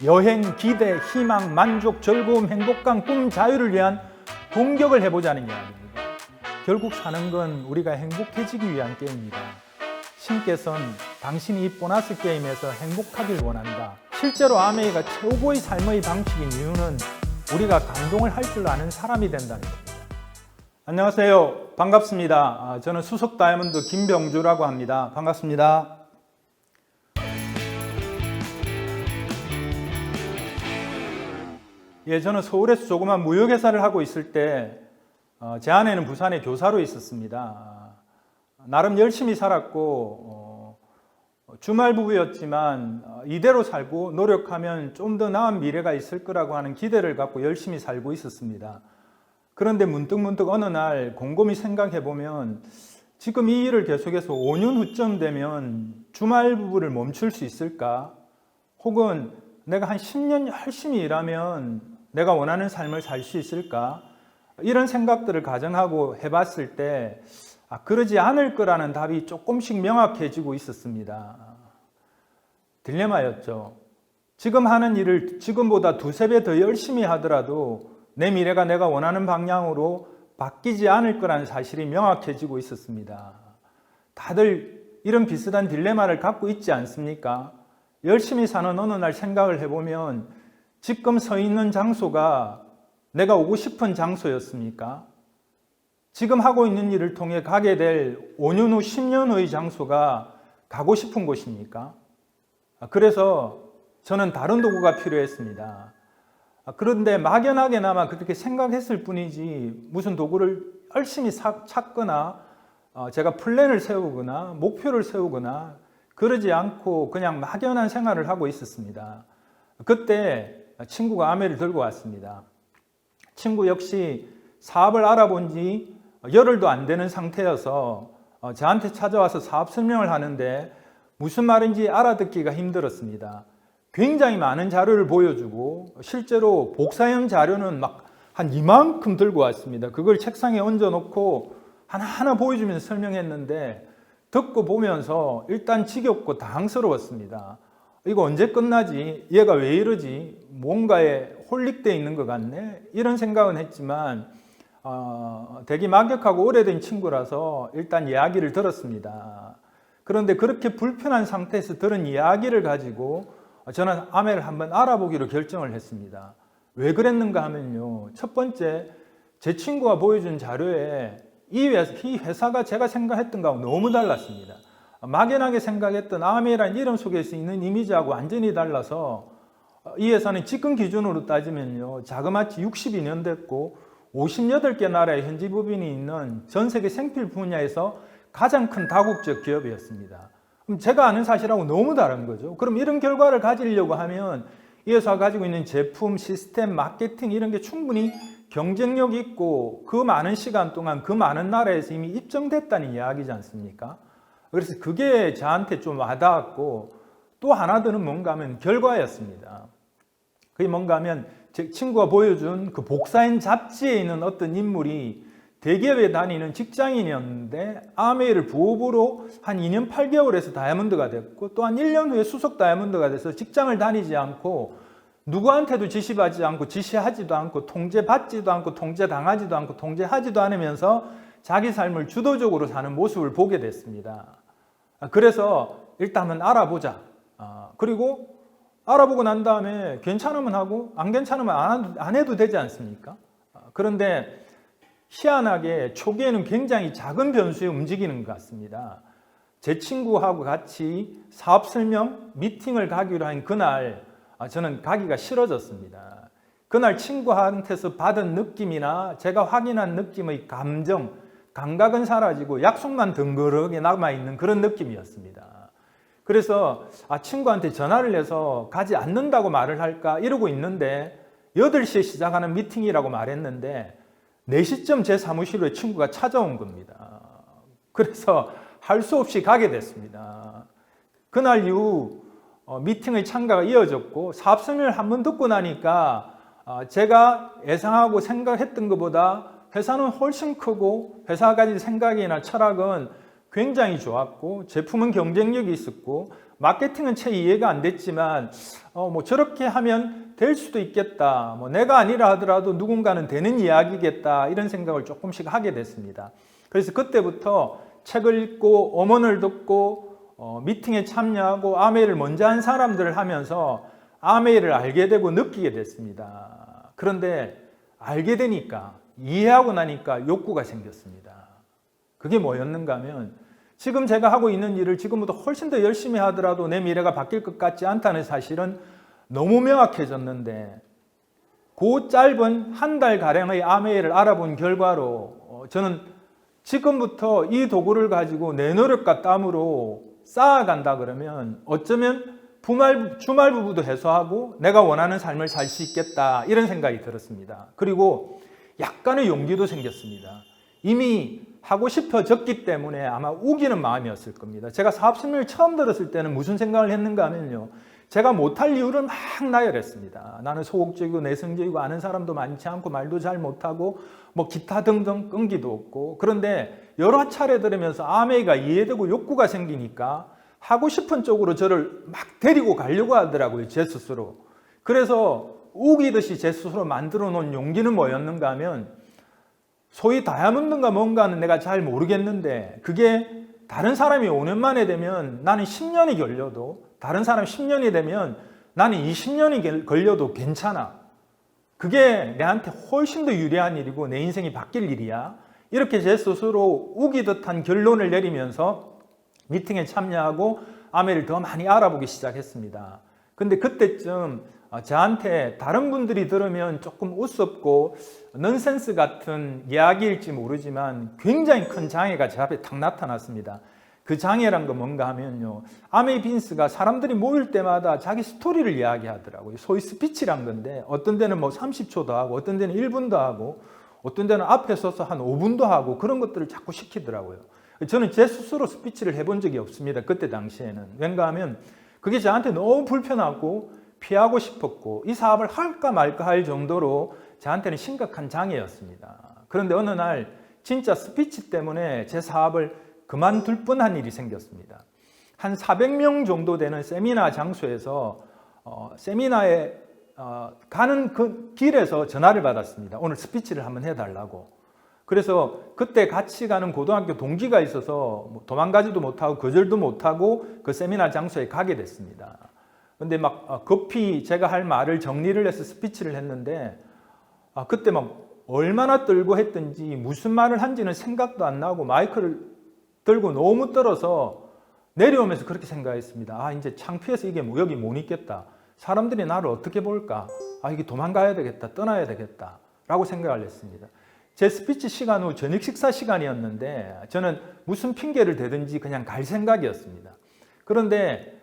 여행, 기대, 희망, 만족, 즐거움, 행복감, 꿈, 자유를 위한 공격을 해보자는 이야기입니다. 결국 사는 건 우리가 행복해지기 위한 게임이다. 신께서는 당신이 이 보너스 게임에서 행복하길 원한다. 실제로 아메이가 최고의 삶의 방식인 이유는 우리가 감동을 할 줄 아는 사람이 된다는 겁니다. 안녕하세요. 반갑습니다. 저는 수석 다이아몬드 김병주라고 합니다. 반갑습니다. 저는 서울에서 조그만 무역회사를 하고 있을 때 제 아내는 부산에 교사로 있었습니다. 나름 열심히 살았고 주말 부부였지만 이대로 살고 노력하면 좀 더 나은 미래가 있을 거라고 하는 기대를 갖고 열심히 살고 있었습니다. 그런데 문득 어느 날 곰곰이 생각해 보면 지금 이 일을 계속해서 5년 후쯤 되면 주말 부부를 멈출 수 있을까? 혹은 내가 한 10년 열심히 일하면 내가 원하는 삶을 살 수 있을까? 이런 생각들을 가정하고 해봤을 때 그러지 않을 거라는 답이 조금씩 명확해지고 있었습니다. 딜레마였죠. 지금 하는 일을 지금보다 두세 배 더 열심히 하더라도 내 미래가 내가 원하는 방향으로 바뀌지 않을 거라는 사실이 명확해지고 있었습니다. 다들 이런 비슷한 딜레마를 갖고 있지 않습니까? 열심히 사는 어느 날 생각을 해보면 지금 서 있는 장소가 내가 오고 싶은 장소였습니까? 지금 하고 있는 일을 통해 가게 될 5년 후, 10년 후의 장소가 가고 싶은 곳입니까? 그래서 저는 다른 도구가 필요했습니다. 그런데 막연하게나마 그렇게 생각했을 뿐이지 무슨 도구를 열심히 찾거나 제가 플랜을 세우거나 목표를 세우거나 그러지 않고 그냥 막연한 생활을 하고 있었습니다. 그때 친구가 아메를 들고 왔습니다. 친구 역시 사업을 알아본 지 열흘도 안 되는 상태여서 저한테 찾아와서 사업 설명을 하는데 무슨 말인지 알아듣기가 힘들었습니다. 굉장히 많은 자료를 보여주고 실제로 복사형 자료는 막 한 이만큼 들고 왔습니다. 그걸 책상에 얹어놓고 하나하나 보여주면서 설명했는데 듣고 보면서 일단 지겹고 당황스러웠습니다. 이거 언제 끝나지? 얘가 왜 이러지? 뭔가에 홀릭되어 있는 것 같네? 이런 생각은 했지만 되게 막역하고 오래된 친구라서 일단 이야기를 들었습니다. 그런데 그렇게 불편한 상태에서 들은 이야기를 가지고 저는 아메를 한번 알아보기로 결정을 했습니다. 왜 그랬는가 하면요. 첫 번째, 제 친구가 보여준 자료에 이 회사가 제가 생각했던 거하고 너무 달랐습니다. 막연하게 생각했던 아메라는 이름 속에서 있는 이미지하고 완전히 달라서 이 회사는 지금 기준으로 따지면요. 자그마치 62년 됐고 58개 나라의 현지 법인이 있는 전 세계 생필 분야에서 가장 큰 다국적 기업이었습니다. 그럼 제가 아는 사실하고 너무 다른 거죠. 그럼 이런 결과를 가지려고 하면 이 회사가 가지고 있는 제품, 시스템, 마케팅 이런 게 충분히 경쟁력 있고 그 많은 시간 동안 그 많은 나라에서 이미 입증됐다는 이야기지 않습니까? 그래서 그게 저한테 좀 와닿았고 또 하나 더는 뭔가 하면 결과였습니다. 그게 뭔가 하면 제 친구가 보여준 그 복사인 잡지에 있는 어떤 인물이 대기업에 다니는 직장인이었는데 아메이를 부업으로 한 2년 8개월에서 다이아몬드가 됐고 또한 1년 후에 수석 다이아몬드가 돼서 직장을 다니지 않고 누구한테도 지시받지 않고 지시하지도 않고 통제받지도 않고 통제당하지도 않고 통제하지도 않으면서 자기 삶을 주도적으로 사는 모습을 보게 됐습니다. 그래서 일단 한번 알아보자. 그리고 알아보고 난 다음에 괜찮으면 하고 안 괜찮으면 안 해도 되지 않습니까? 그런데 희한하게 초기에는 굉장히 작은 변수에 움직이는 것 같습니다. 제 친구하고 같이 사업 설명 미팅을 가기로 한 그날 저는 가기가 싫어졌습니다. 그날 친구한테서 받은 느낌이나 제가 확인한 느낌의 감각은 사라지고 약속만 덩그러게 남아있는 그런 느낌이었습니다. 그래서 친구한테 전화를 해서 가지 않는다고 말을 할까 이러고 있는데 8시에 시작하는 미팅이라고 말했는데 4시쯤 제 사무실에 친구가 찾아온 겁니다. 그래서 할 수 없이 가게 됐습니다. 그날 이후 미팅의 참가가 이어졌고 사업 설명을 한번 듣고 나니까 제가 예상하고 생각했던 것보다 회사는 훨씬 크고 회사 가진 생각이나 철학은 굉장히 좋았고 제품은 경쟁력이 있었고 마케팅은 채 이해가 안 됐지만 뭐 저렇게 하면 될 수도 있겠다. 뭐 내가 아니라 하더라도 누군가는 되는 이야기겠다. 이런 생각을 조금씩 하게 됐습니다. 그래서 그때부터 책을 읽고 엄언을 듣고 미팅에 참여하고 아메이를 먼저 한 사람들을 하면서 아메이를 알게 되고 느끼게 됐습니다. 그런데 알게 되니까 이해하고 나니까 욕구가 생겼습니다. 그게 뭐였는가 하면 지금 제가 하고 있는 일을 지금보다 훨씬 더 열심히 하더라도 내 미래가 바뀔 것 같지 않다는 사실은 너무 명확해졌는데 그 짧은 한 달가량의 아메이를 알아본 결과로 저는 지금부터 이 도구를 가지고 내 노력과 땀으로 쌓아간다 그러면 어쩌면 주말부부도 해소하고 내가 원하는 삶을 살 수 있겠다 이런 생각이 들었습니다. 그리고 약간의 용기도 생겼습니다. 이미 하고 싶어졌기 때문에 아마 우기는 마음이었을 겁니다. 제가 사업 설명을 처음 들었을 때는 무슨 생각을 했는가 하면요. 제가 못할 이유를 막 나열했습니다. 나는 소극적이고 내성적이고 아는 사람도 많지 않고 말도 잘 못하고 뭐 기타 등등 끈기도 없고 그런데 여러 차례 들으면서 아메이가 이해되고 욕구가 생기니까 하고 싶은 쪽으로 저를 막 데리고 가려고 하더라고요. 제 스스로. 그래서 우기듯이 제 스스로 만들어 놓은 용기는 뭐였는가 하면 소위 다이아몬드인가 뭔가는 내가 잘 모르겠는데 그게 다른 사람이 5년 만에 되면 나는 10년이 걸려도 다른 사람 10년이 되면 나는 20년이 걸려도 괜찮아. 그게 내한테 훨씬 더 유리한 일이고 내 인생이 바뀔 일이야. 이렇게 제 스스로 우기듯한 결론을 내리면서 미팅에 참여하고 아메를 더 많이 알아보기 시작했습니다. 근데 그때쯤 저한테 다른 분들이 들으면 조금 우습고 넌센스 같은 이야기일지 모르지만 굉장히 큰 장애가 제 앞에 탁 나타났습니다. 그 장애란 건 뭔가 하면요. 아메이 빈스가 사람들이 모일 때마다 자기 스토리를 이야기하더라고요. 소위 스피치란 건데 어떤 데는 뭐 30초도 하고 어떤 데는 1분도 하고 어떤 데는 앞에 서서 한 5분도 하고 그런 것들을 자꾸 시키더라고요. 저는 제 스스로 스피치를 해본 적이 없습니다. 그때 당시에는. 왠가 하면 그게 저한테 너무 불편하고 피하고 싶었고 이 사업을 할까 말까 할 정도로 저한테는 심각한 장애였습니다. 그런데 어느 날 진짜 스피치 때문에 제 사업을 그만둘 뻔한 일이 생겼습니다. 한 400명 정도 되는 세미나 장소에서 세미나에 가는 그 길에서 전화를 받았습니다. 오늘 스피치를 한번 해달라고. 그래서 그때 같이 가는 고등학교 동기가 있어서 도망가지도 못하고 거절도 못하고 그 세미나 장소에 가게 됐습니다. 근데 막 급히 제가 할 말을 정리를 해서 스피치를 했는데 그때 막 얼마나 떨고 했든지 무슨 말을 한지는 생각도 안 나고 마이크를 들고 너무 떨어서 내려오면서 그렇게 생각했습니다. 이제 창피해서 이게 여기 못 있겠다. 사람들이 나를 어떻게 볼까? 이게 도망가야 되겠다. 떠나야 되겠다. 라고 생각을 했습니다. 제 스피치 시간 후 저녁 식사 시간이었는데 저는 무슨 핑계를 대든지 그냥 갈 생각이었습니다. 그런데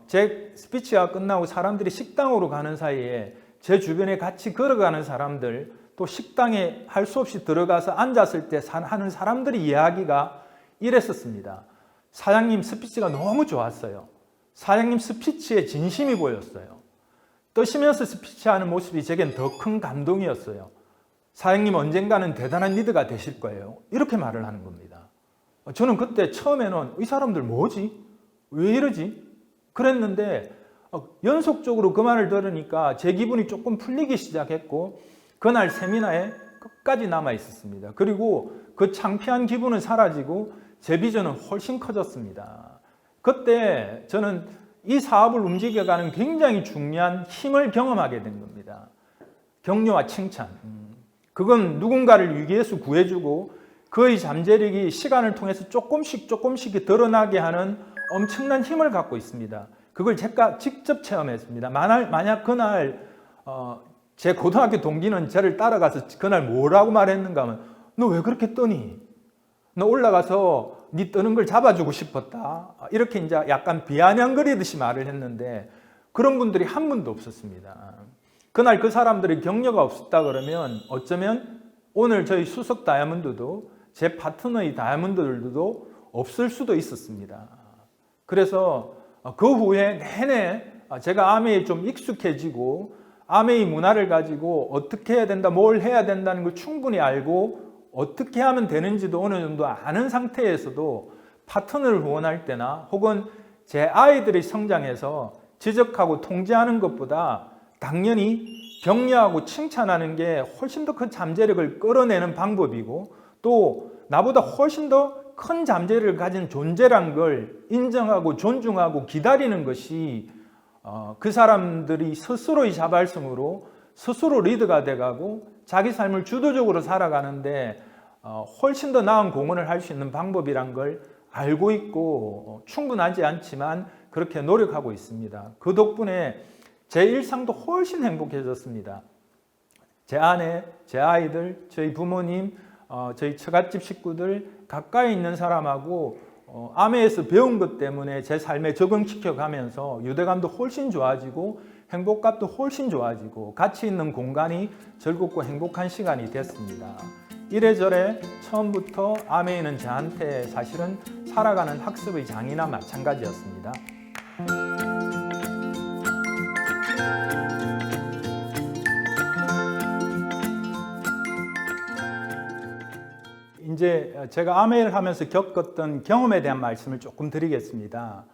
제 스피치가 끝나고 사람들이 식당으로 가는 사이에 제 주변에 같이 걸어가는 사람들 또 식당에 할 수 없이 들어가서 앉았을 때 하는 사람들의 이야기가 이랬었습니다. 사장님 스피치가 너무 좋았어요. 사장님 스피치에 진심이 보였어요. 떠시면서 스피치하는 모습이 제겐 더 큰 감동이었어요. 사장님 언젠가는 대단한 리더가 되실 거예요. 이렇게 말을 하는 겁니다. 저는 그때 처음에는 이 사람들 뭐지? 왜 이러지? 그랬는데 연속적으로 그 말을 들으니까 제 기분이 조금 풀리기 시작했고 그날 세미나에 끝까지 남아 있었습니다. 그리고 그 창피한 기분은 사라지고 제 비전은 훨씬 커졌습니다. 그때 저는 이 사업을 움직여가는 굉장히 중요한 힘을 경험하게 된 겁니다. 격려와 칭찬. 그건 누군가를 위기에서 구해주고 그의 잠재력이 시간을 통해서 조금씩 드러나게 하는 엄청난 힘을 갖고 있습니다. 그걸 제가 직접 체험했습니다. 만약 그날 제 고등학교 동기는 저를 따라가서 그날 뭐라고 말했는가 하면 너 왜 그렇게 떠니? 너 올라가서 네 떠는 걸 잡아주고 싶었다. 이렇게 이제 약간 비아냥거리듯이 말을 했는데 그런 분들이 한 분도 없었습니다. 그날 그 사람들의 격려가 없었다 그러면 어쩌면 오늘 저희 수석 다이아몬드도 제 파트너의 다이아몬드들도 없을 수도 있었습니다. 그래서 그 후에 내내 제가 아메이에 좀 익숙해지고 아메이 문화를 가지고 어떻게 해야 된다, 뭘 해야 된다는 걸 충분히 알고 어떻게 하면 되는지도 어느 정도 아는 상태에서도 파트너를 후원할 때나 혹은 제 아이들이 성장해서 지적하고 통제하는 것보다 당연히 격려하고 칭찬하는 게 훨씬 더 큰 잠재력을 끌어내는 방법이고, 또 나보다 훨씬 더 큰 잠재력을 가진 존재란 걸 인정하고 존중하고 기다리는 것이 그 사람들이 스스로의 자발성으로 스스로 리더가 돼가고 자기 삶을 주도적으로 살아가는데 훨씬 더 나은 공헌을 할 수 있는 방법이란 걸 알고 있고 충분하지 않지만 그렇게 노력하고 있습니다. 그 덕분에 제 일상도 훨씬 행복해졌습니다. 제 아내, 제 아이들, 저희 부모님, 저희 처갓집 식구들, 가까이 있는 사람하고 아메에서 배운 것 때문에 제 삶에 적응시켜 가면서 유대감도 훨씬 좋아지고 행복감도 훨씬 좋아지고 가치 있는 공간이 즐겁고 행복한 시간이 됐습니다. 이래저래 처음부터 아메이는 저한테 사실은 살아가는 학습의 장이나 마찬가지였습니다. 이제 제가 아메이를 하면서 겪었던 경험에 대한 말씀을 조금 드리겠습니다.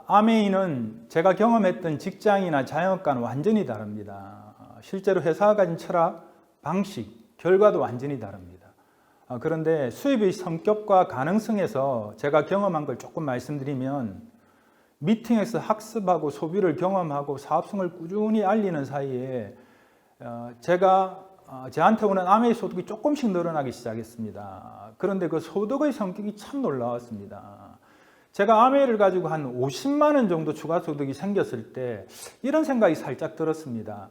아메이는 제가 경험했던 직장이나 자영업과는 완전히 다릅니다. 실제로 회사가 가진 철학, 방식, 결과도 완전히 다릅니다. 그런데 수입의 성격과 가능성에서 제가 경험한 걸 조금 말씀드리면, 미팅에서 학습하고 소비를 경험하고 사업성을 꾸준히 알리는 사이에 저한테 오는 아메이 소득이 조금씩 늘어나기 시작했습니다. 그런데 그 소득의 성격이 참 놀라웠습니다. 제가 아메이를 가지고 한 50만 원 정도 추가 소득이 생겼을 때 이런 생각이 살짝 들었습니다.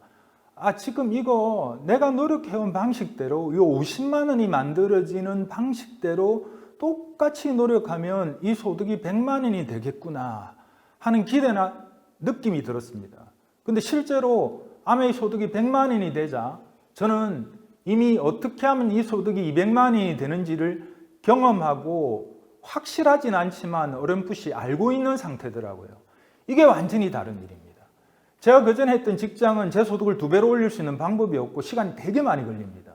지금 이거 내가 노력해온 방식대로 이 50만 원이 만들어지는 방식대로 똑같이 노력하면 이 소득이 100만 원이 되겠구나 하는 기대나 느낌이 들었습니다. 근데 실제로 아메이 소득이 100만 원이 되자 저는 이미 어떻게 하면 이 소득이 200만 원이 되는지를 경험하고 확실하진 않지만 어렴풋이 알고 있는 상태더라고요. 이게 완전히 다른 일입니다. 제가 그전에 했던 직장은 제 소득을 2배로 올릴 수 있는 방법이 없고 시간이 되게 많이 걸립니다.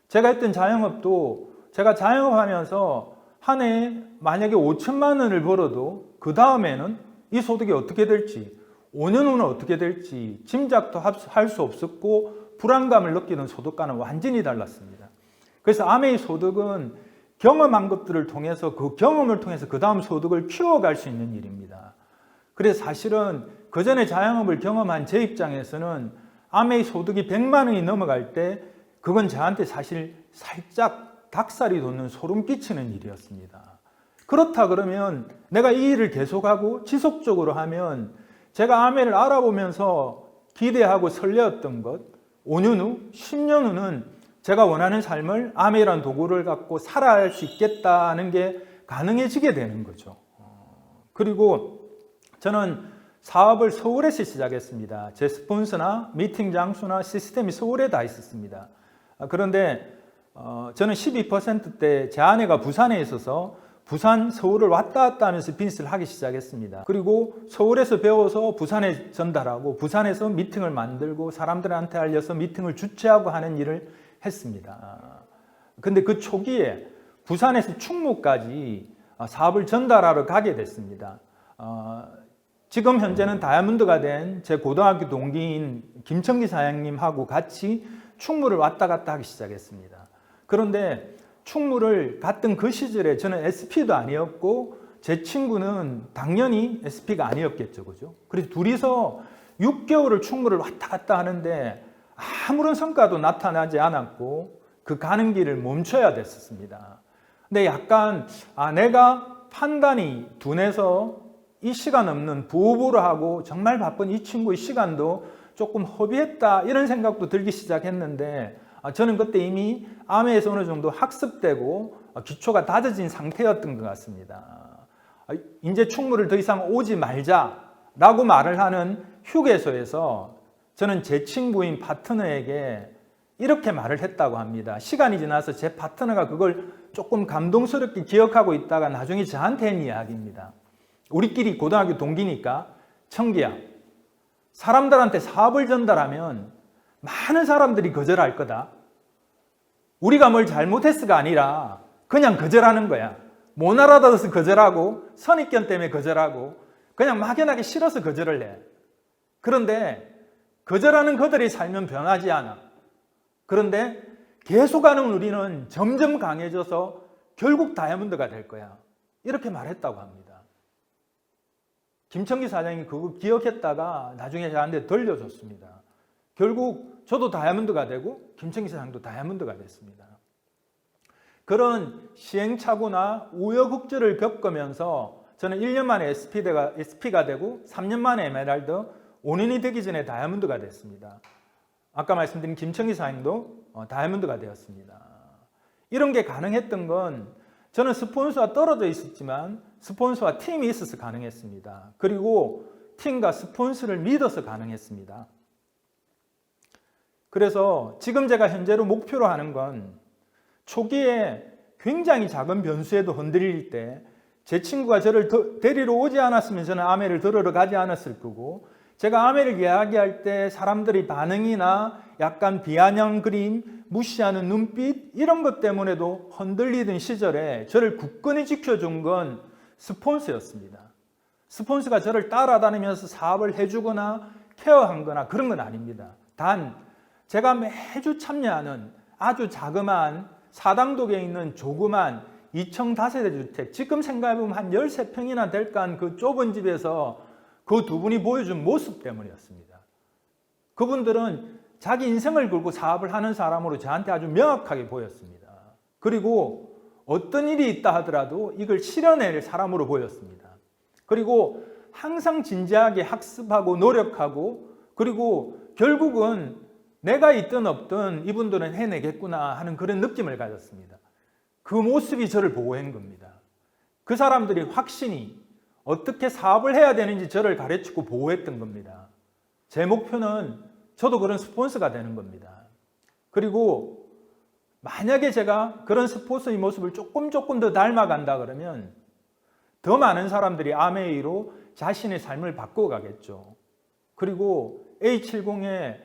제가 했던 자영업도 제가 자영업하면서 한 해에 만약에 5천만 원을 벌어도 그 다음에는 이 소득이 어떻게 될지, 5년 후는 어떻게 될지 짐작도 할 수 없었고 불안감을 느끼는 소득과는 완전히 달랐습니다. 그래서 아메이 소득은 경험한 것들을 통해서 그 경험을 통해서 그 다음 소득을 키워갈 수 있는 일입니다. 그래서 사실은 그 전에 자영업을 경험한 제 입장에서는 아메이 소득이 100만 원이 넘어갈 때 그건 저한테 사실 살짝 닭살이 돋는 소름 끼치는 일이었습니다. 그렇다 그러면 내가 이 일을 계속하고 지속적으로 하면 제가 아메이를 알아보면서 기대하고 설레었던 것, 5년 후, 10년 후는 제가 원하는 삶을 아메이라는 도구를 갖고 살아갈 수 있겠다는 게 가능해지게 되는 거죠. 그리고 저는 사업을 서울에서 시작했습니다. 제 스폰서나 미팅 장소나 시스템이 서울에 다 있었습니다. 그런데 저는 12%대 제 아내가 부산에 있어서 부산, 서울을 왔다 갔다 하면서 비즈니스를 하기 시작했습니다. 그리고 서울에서 배워서 부산에 전달하고 부산에서 미팅을 만들고 사람들한테 알려서 미팅을 주최하고 하는 일을 했습니다. 근데 그 초기에 부산에서 충무까지 사업을 전달하러 가게 됐습니다. 지금 현재는 다이아몬드가 된 제 고등학교 동기인 김청기 사장님하고 같이 충무를 왔다 갔다 하기 시작했습니다. 그런데 충무를 갔던 그 시절에 저는 SP도 아니었고 제 친구는 당연히 SP가 아니었겠죠, 그죠? 그래서 둘이서 6개월을 충무를 왔다 갔다 하는데 아무런 성과도 나타나지 않았고 그 가는 길을 멈춰야 됐었습니다. 근데 약간 내가 판단이 둔해서 이 시간 없는 부업으로 하고 정말 바쁜 이 친구의 시간도 조금 허비했다 이런 생각도 들기 시작했는데 저는 그때 이미 아메에서 어느 정도 학습되고 기초가 다져진 상태였던 것 같습니다. 이제 충무를 더 이상 오지 말자라고 말을 하는 휴게소에서 저는 제 친구인 파트너에게 이렇게 말을 했다고 합니다. 시간이 지나서 제 파트너가 그걸 조금 감동스럽게 기억하고 있다가 나중에 저한테 한 이야기입니다. 우리끼리 고등학교 동기니까 청기야, 사람들한테 사업을 전달하면 많은 사람들이 거절할 거다. 우리가 뭘 잘못했어가 아니라 그냥 거절하는 거야. 못 알아들어서 거절하고 선입견 때문에 거절하고 그냥 막연하게 싫어서 거절을 해. 그런데 거절하는 그들이 살면 변하지 않아. 그런데 계속하는 우리는 점점 강해져서 결국 다이아몬드가 될 거야. 이렇게 말했다고 합니다. 김청기 사장이 그거 기억했다가 나중에 저한테 돌려줬습니다. 결국 저도 다이아몬드가 되고 김청기 사장도 다이아몬드가 됐습니다. 그런 시행착오나 우여곡절을 겪으면서 저는 1년 만에 SP가 되고 3년 만에 에메랄드, 5년이 되기 전에 다이아몬드가 됐습니다. 아까 말씀드린 김청기 사장도 다이아몬드가 되었습니다. 이런 게 가능했던 건 저는 스폰서와 떨어져 있었지만 스폰서와 팀이 있어서 가능했습니다. 그리고 팀과 스폰서를 믿어서 가능했습니다. 그래서 지금 제가 현재로 목표로 하는 건 초기에 굉장히 작은 변수에도 흔들릴 때 제 친구가 저를 데리러 오지 않았으면 저는 아메를 들으러 가지 않았을 거고, 제가 아메를 이야기할 때 사람들이 반응이나 약간 비아냥 그림, 무시하는 눈빛 이런 것 때문에도 흔들리던 시절에 저를 굳건히 지켜준 건 스폰서였습니다. 스폰서가 저를 따라다니면서 사업을 해주거나 케어한 거나 그런 건 아닙니다. 단 제가 매주 참여하는 아주 자그마한 사당동에 있는 조그만 2층 다세대 주택, 지금 생각해보면 한 13평이나 될까 그 좁은 집에서 그 두 분이 보여준 모습 때문이었습니다. 그분들은 자기 인생을 걸고 사업을 하는 사람으로 저한테 아주 명확하게 보였습니다. 그리고 어떤 일이 있다 하더라도 이걸 실현해낼 사람으로 보였습니다. 그리고 항상 진지하게 학습하고 노력하고, 그리고 결국은 내가 있든 없든 이분들은 해내겠구나 하는 그런 느낌을 가졌습니다. 그 모습이 저를 보호한 겁니다. 그 사람들이 확신이 어떻게 사업을 해야 되는지 저를 가르치고 보호했던 겁니다. 제 목표는 저도 그런 스폰서가 되는 겁니다. 그리고 만약에 제가 그런 스폰서의 모습을 조금 더 닮아간다 그러면 더 많은 사람들이 아메이로 자신의 삶을 바꿔가겠죠. 그리고 A70에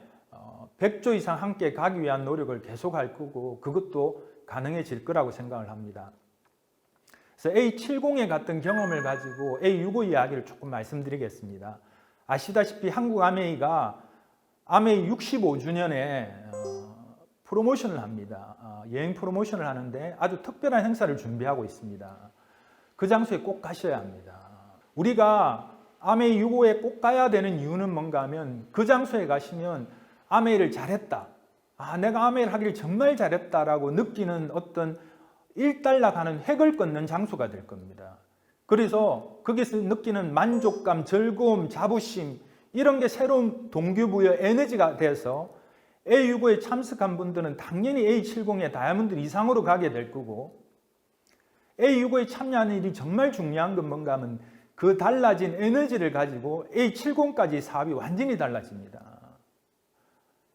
100조 이상 함께 가기 위한 노력을 계속할 거고, 그것도 가능해질 거라고 생각을 합니다. 그래서 A70에 갔던 경험을 가지고 A65 이야기를 조금 말씀드리겠습니다. 아시다시피 한국 아메이가 아메이 65주년에 프로모션을 합니다. 여행 프로모션을 하는데 아주 특별한 행사를 준비하고 있습니다. 그 장소에 꼭 가셔야 합니다. 우리가 아메이 65에 꼭 가야 되는 이유는 뭔가 하면, 그 장소에 가시면 아메이를 잘했다, 내가 아메이를 하기를 정말 잘했다라고 느끼는 어떤 일단락하는 획을 긋는 장소가 될 겁니다. 그래서 거기서 느끼는 만족감, 즐거움, 자부심 이런 게 새로운 동기부여 에너지가 돼서 A65에 참석한 분들은 당연히 A70에 다이아몬드 이상으로 가게 될 거고, A65에 참여하는 일이 정말 중요한 건 뭔가 하면 그 달라진 에너지를 가지고 A70까지 사업이 완전히 달라집니다.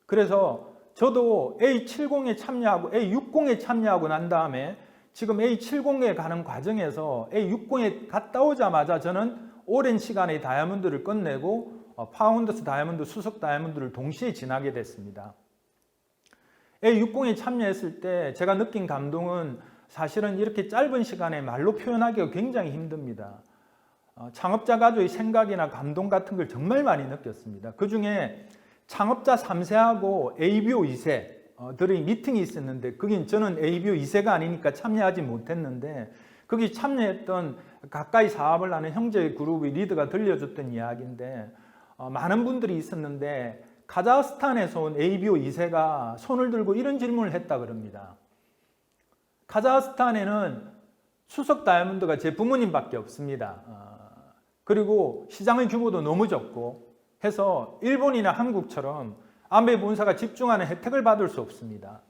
그래서 저도 A70에 참여하고 A60에 참여하고 난 다음에 지금 A70에 가는 과정에서 A60에 갔다 오자마자 저는 오랜 시간의 다이아몬드를 끝내고 파운더스 다이아몬드, 수석 다이아몬드를 동시에 지나게 됐습니다. A60에 참여했을 때 제가 느낀 감동은 사실은 이렇게 짧은 시간에 말로 표현하기가 굉장히 힘듭니다. 창업자 가족의 생각이나 감동 같은 걸 정말 많이 느꼈습니다. 그 중에 창업자 3세하고 ABO 2세들의 미팅이 있었는데, 거긴 저는 ABO 2세가 아니니까 참여하지 못했는데, 거기 참여했던 가까이 사업을 하는 형제 그룹의 리더가 들려줬던 이야기인데, 많은 분들이 있었는데 카자흐스탄에서 온 ABO 2세가 손을 들고 이런 질문을 했다 그럽니다. 카자흐스탄에는 수석 다이아몬드가 제 부모님밖에 없습니다. 그리고 시장의 규모도 너무 적고 해서 일본이나 한국처럼 아메 본사가 집중하는 혜택을 받을 수 없습니다.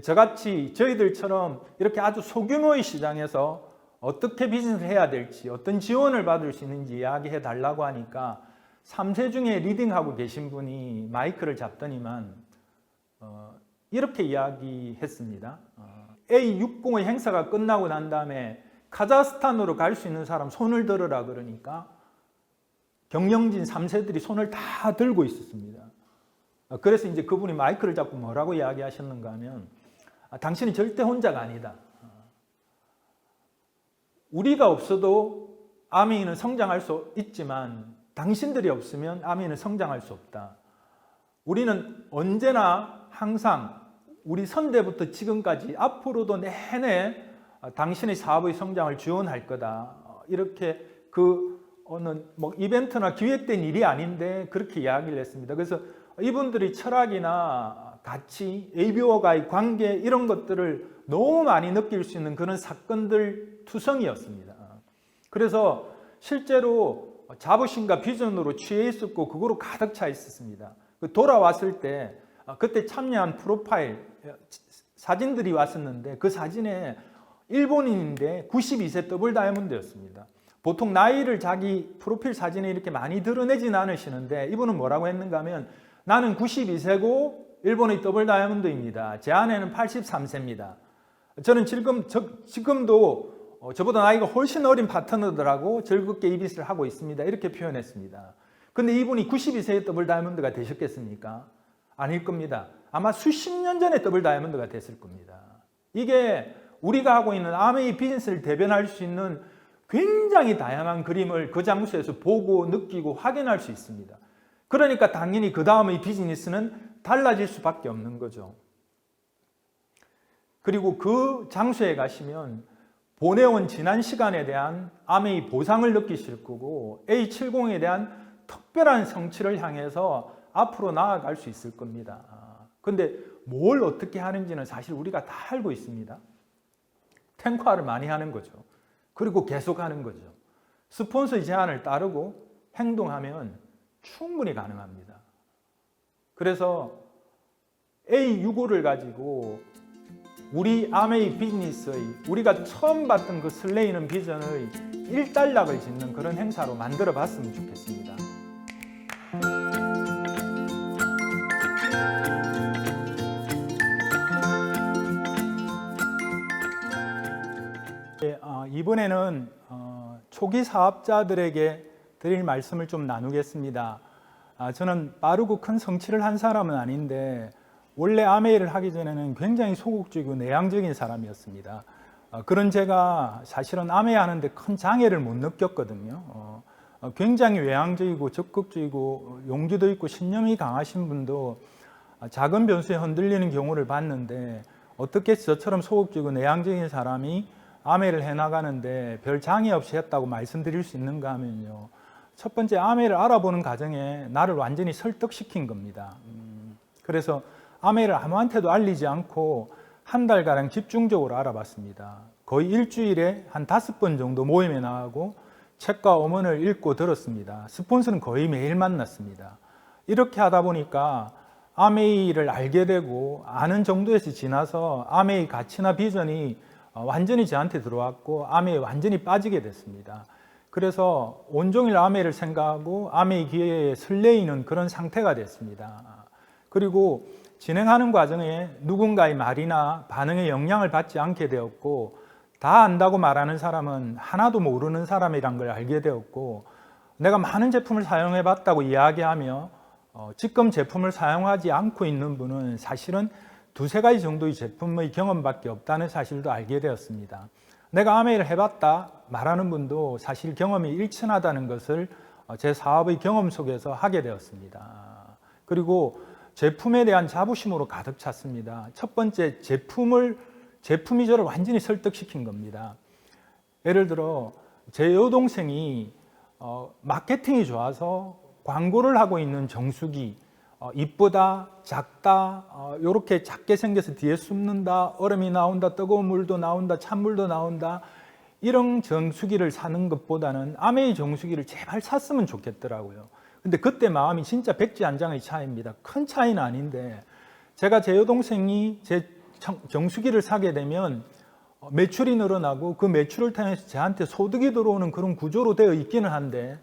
저같이 저희들처럼 이렇게 아주 소규모의 시장에서 어떻게 비즈니스를 해야 될지, 어떤 지원을 받을 수 있는지 이야기해 달라고 하니까 3세 중에 리딩하고 계신 분이 마이크를 잡더니만 이렇게 이야기했습니다. A60의 행사가 끝나고 난 다음에 카자흐스탄으로 갈 수 있는 사람 손을 들어라 그러니까 경영진 3세들이 손을 다 들고 있었습니다. 그래서 이제 그분이 마이크를 잡고 뭐라고 이야기하셨는가 하면 당신이 절대 혼자가 아니다. 우리가 없어도 아메이는 성장할 수 있지만 당신들이 없으면 아메이는 성장할 수 없다. 우리는 언제나 항상 우리 선대부터 지금까지 앞으로도 내내 당신의 사업의 성장을 지원할 거다. 이렇게 어느 이벤트나 기획된 일이 아닌데 그렇게 이야기를 했습니다. 그래서 이분들이 철학이나 가치, ABO와의 관계 이런 것들을 너무 많이 느낄 수 있는 그런 사건들 투성이었습니다. 그래서 실제로 자부심과 비전으로 취해 있었고 그거로 가득 차 있었습니다. 돌아왔을 때 그때 참여한 프로파일 사진들이 왔었는데 그 사진에 일본인인데 92세 더블 다이아몬드였습니다. 보통 나이를 자기 프로필 사진에 이렇게 많이 드러내진 않으시는데 이분은 뭐라고 했는가 하면 나는 92세고 일본의 더블 다이아몬드입니다. 제 아내는 83세입니다. 저는 지금도 저보다 나이가 훨씬 어린 파트너들하고 즐겁게 이비스를 하고 있습니다. 이렇게 표현했습니다. 근데 이분이 92세의 더블 다이아몬드가 되셨겠습니까? 아닐 겁니다. 아마 수십 년 전에 더블 다이아몬드가 됐을 겁니다. 이게 우리가 하고 있는 아메이 비즈니스를 대변할 수 있는 굉장히 다양한 그림을 그 장소에서 보고 느끼고 확인할 수 있습니다. 그러니까 당연히 그 다음의 비즈니스는 달라질 수밖에 없는 거죠. 그리고 그 장소에 가시면 보내온 지난 시간에 대한 아메이 보상을 느끼실 거고 A70에 대한 특별한 성취를 향해서 앞으로 나아갈 수 있을 겁니다. 근데 뭘 어떻게 하는지는 사실 우리가 다 알고 있습니다. 탱화를 많이 하는 거죠. 그리고 계속 하는 거죠. 스폰서의 제안을 따르고 행동하면 충분히 가능합니다. 그래서 A65를 가지고 우리 아메이 비즈니스의 우리가 처음 봤던 그 설레이는 비전의 일단락을 짓는 그런 행사로 만들어 봤으면 좋겠습니다. 이번에는 초기 사업자들에게 드릴 말씀을 좀 나누겠습니다. 저는 빠르고 큰 성취를 한 사람은 아닌데 원래 아메이를 하기 전에는 굉장히 소극적이고 내향적인 사람이었습니다. 그런 제가 사실은 아메이 하는데 큰 장애를 못 느꼈거든요. 굉장히 외향적이고 적극적이고 용기도 있고 신념이 강하신 분도 작은 변수에 흔들리는 경우를 봤는데 어떻게 저처럼 소극적이고 내향적인 사람이 아메이를 해나가는데 별 장애 없이 했다고 말씀드릴 수 있는가 하면요. 첫 번째 아메이를 알아보는 과정에 나를 완전히 설득시킨 겁니다. 그래서 아메이를 아무한테도 알리지 않고 한 달가량 집중적으로 알아봤습니다. 거의 일주일에 한 5번 정도 모임에 나가고 책과 어문을 읽고 들었습니다. 스폰서는 거의 매일 만났습니다. 이렇게 하다 보니까 아메이를 알게 되고 아는 정도에서 지나서 아메이 가치나 비전이 완전히 저한테 들어왔고 아메이에 완전히 빠지게 됐습니다. 그래서 온종일 아메이를 생각하고 아메이 기회에 설레이는 그런 상태가 됐습니다. 그리고 진행하는 과정에 누군가의 말이나 반응에 영향을 받지 않게 되었고 다 안다고 말하는 사람은 하나도 모르는 사람이란 걸 알게 되었고 내가 많은 제품을 사용해 봤다고 이야기하며 지금 제품을 사용하지 않고 있는 분은 사실은 2-3가지 정도의 제품의 경험밖에 없다는 사실도 알게 되었습니다. 내가 아메이를 해봤다 말하는 분도 사실 경험이 일천하다는 것을 제 사업의 경험 속에서 하게 되었습니다. 그리고 제품에 대한 자부심으로 가득 찼습니다. 첫 번째 제품이 저를 완전히 설득시킨 겁니다. 예를 들어 제 여동생이 마케팅이 좋아서 광고를 하고 있는 정수기 이쁘다, 작다, 이렇게 작게 생겨서 뒤에 숨는다, 얼음이 나온다, 뜨거운 물도 나온다, 찬물도 나온다 이런 정수기를 사는 것보다는 아메이 정수기를 제발 샀으면 좋겠더라고요. 근데 그때 마음이 진짜 백지안장의 차이입니다. 큰 차이는 아닌데 제가 제 여동생이 제 정수기를 사게 되면 매출이 늘어나고 그 매출을 통해서 저한테 소득이 들어오는 그런 구조로 되어 있기는 한데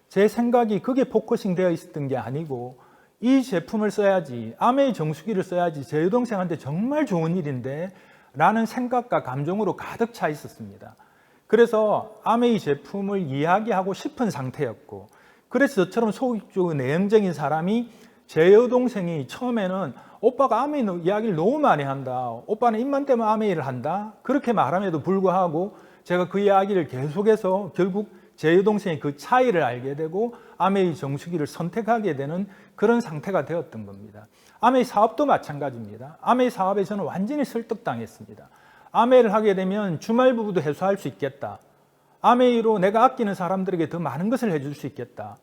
제 생각이 그게 포커싱 되어 있었던 게 아니고 이 제품을 써야지, 아메이 정수기를 써야지 제 여동생한테 정말 좋은 일인데 라는 생각과 감정으로 가득 차 있었습니다. 그래서 아메이 제품을 이야기하고 싶은 상태였고, 그래서 저처럼 소극적이고 내향적인 사람이 제 여동생이 처음에는 오빠가 아메이 이야기를 너무 많이 한다, 오빠는 입만 떼면 아메이를 한다, 그렇게 말함에도 불구하고 제가 그 이야기를 계속해서 결국 제 여동생이 그 차이를 알게 되고 아메이 정수기를 선택하게 되는 그런 상태가 되었던 겁니다. 아메이 사업도 마찬가지입니다. 아메이 사업에 저는 완전히 설득당했습니다. 아메이를 하게 되면 주말 부부도 해소할 수 있겠다. 아메이로 내가 아끼는 사람들에게 더 많은 것을 해줄 수 있겠다.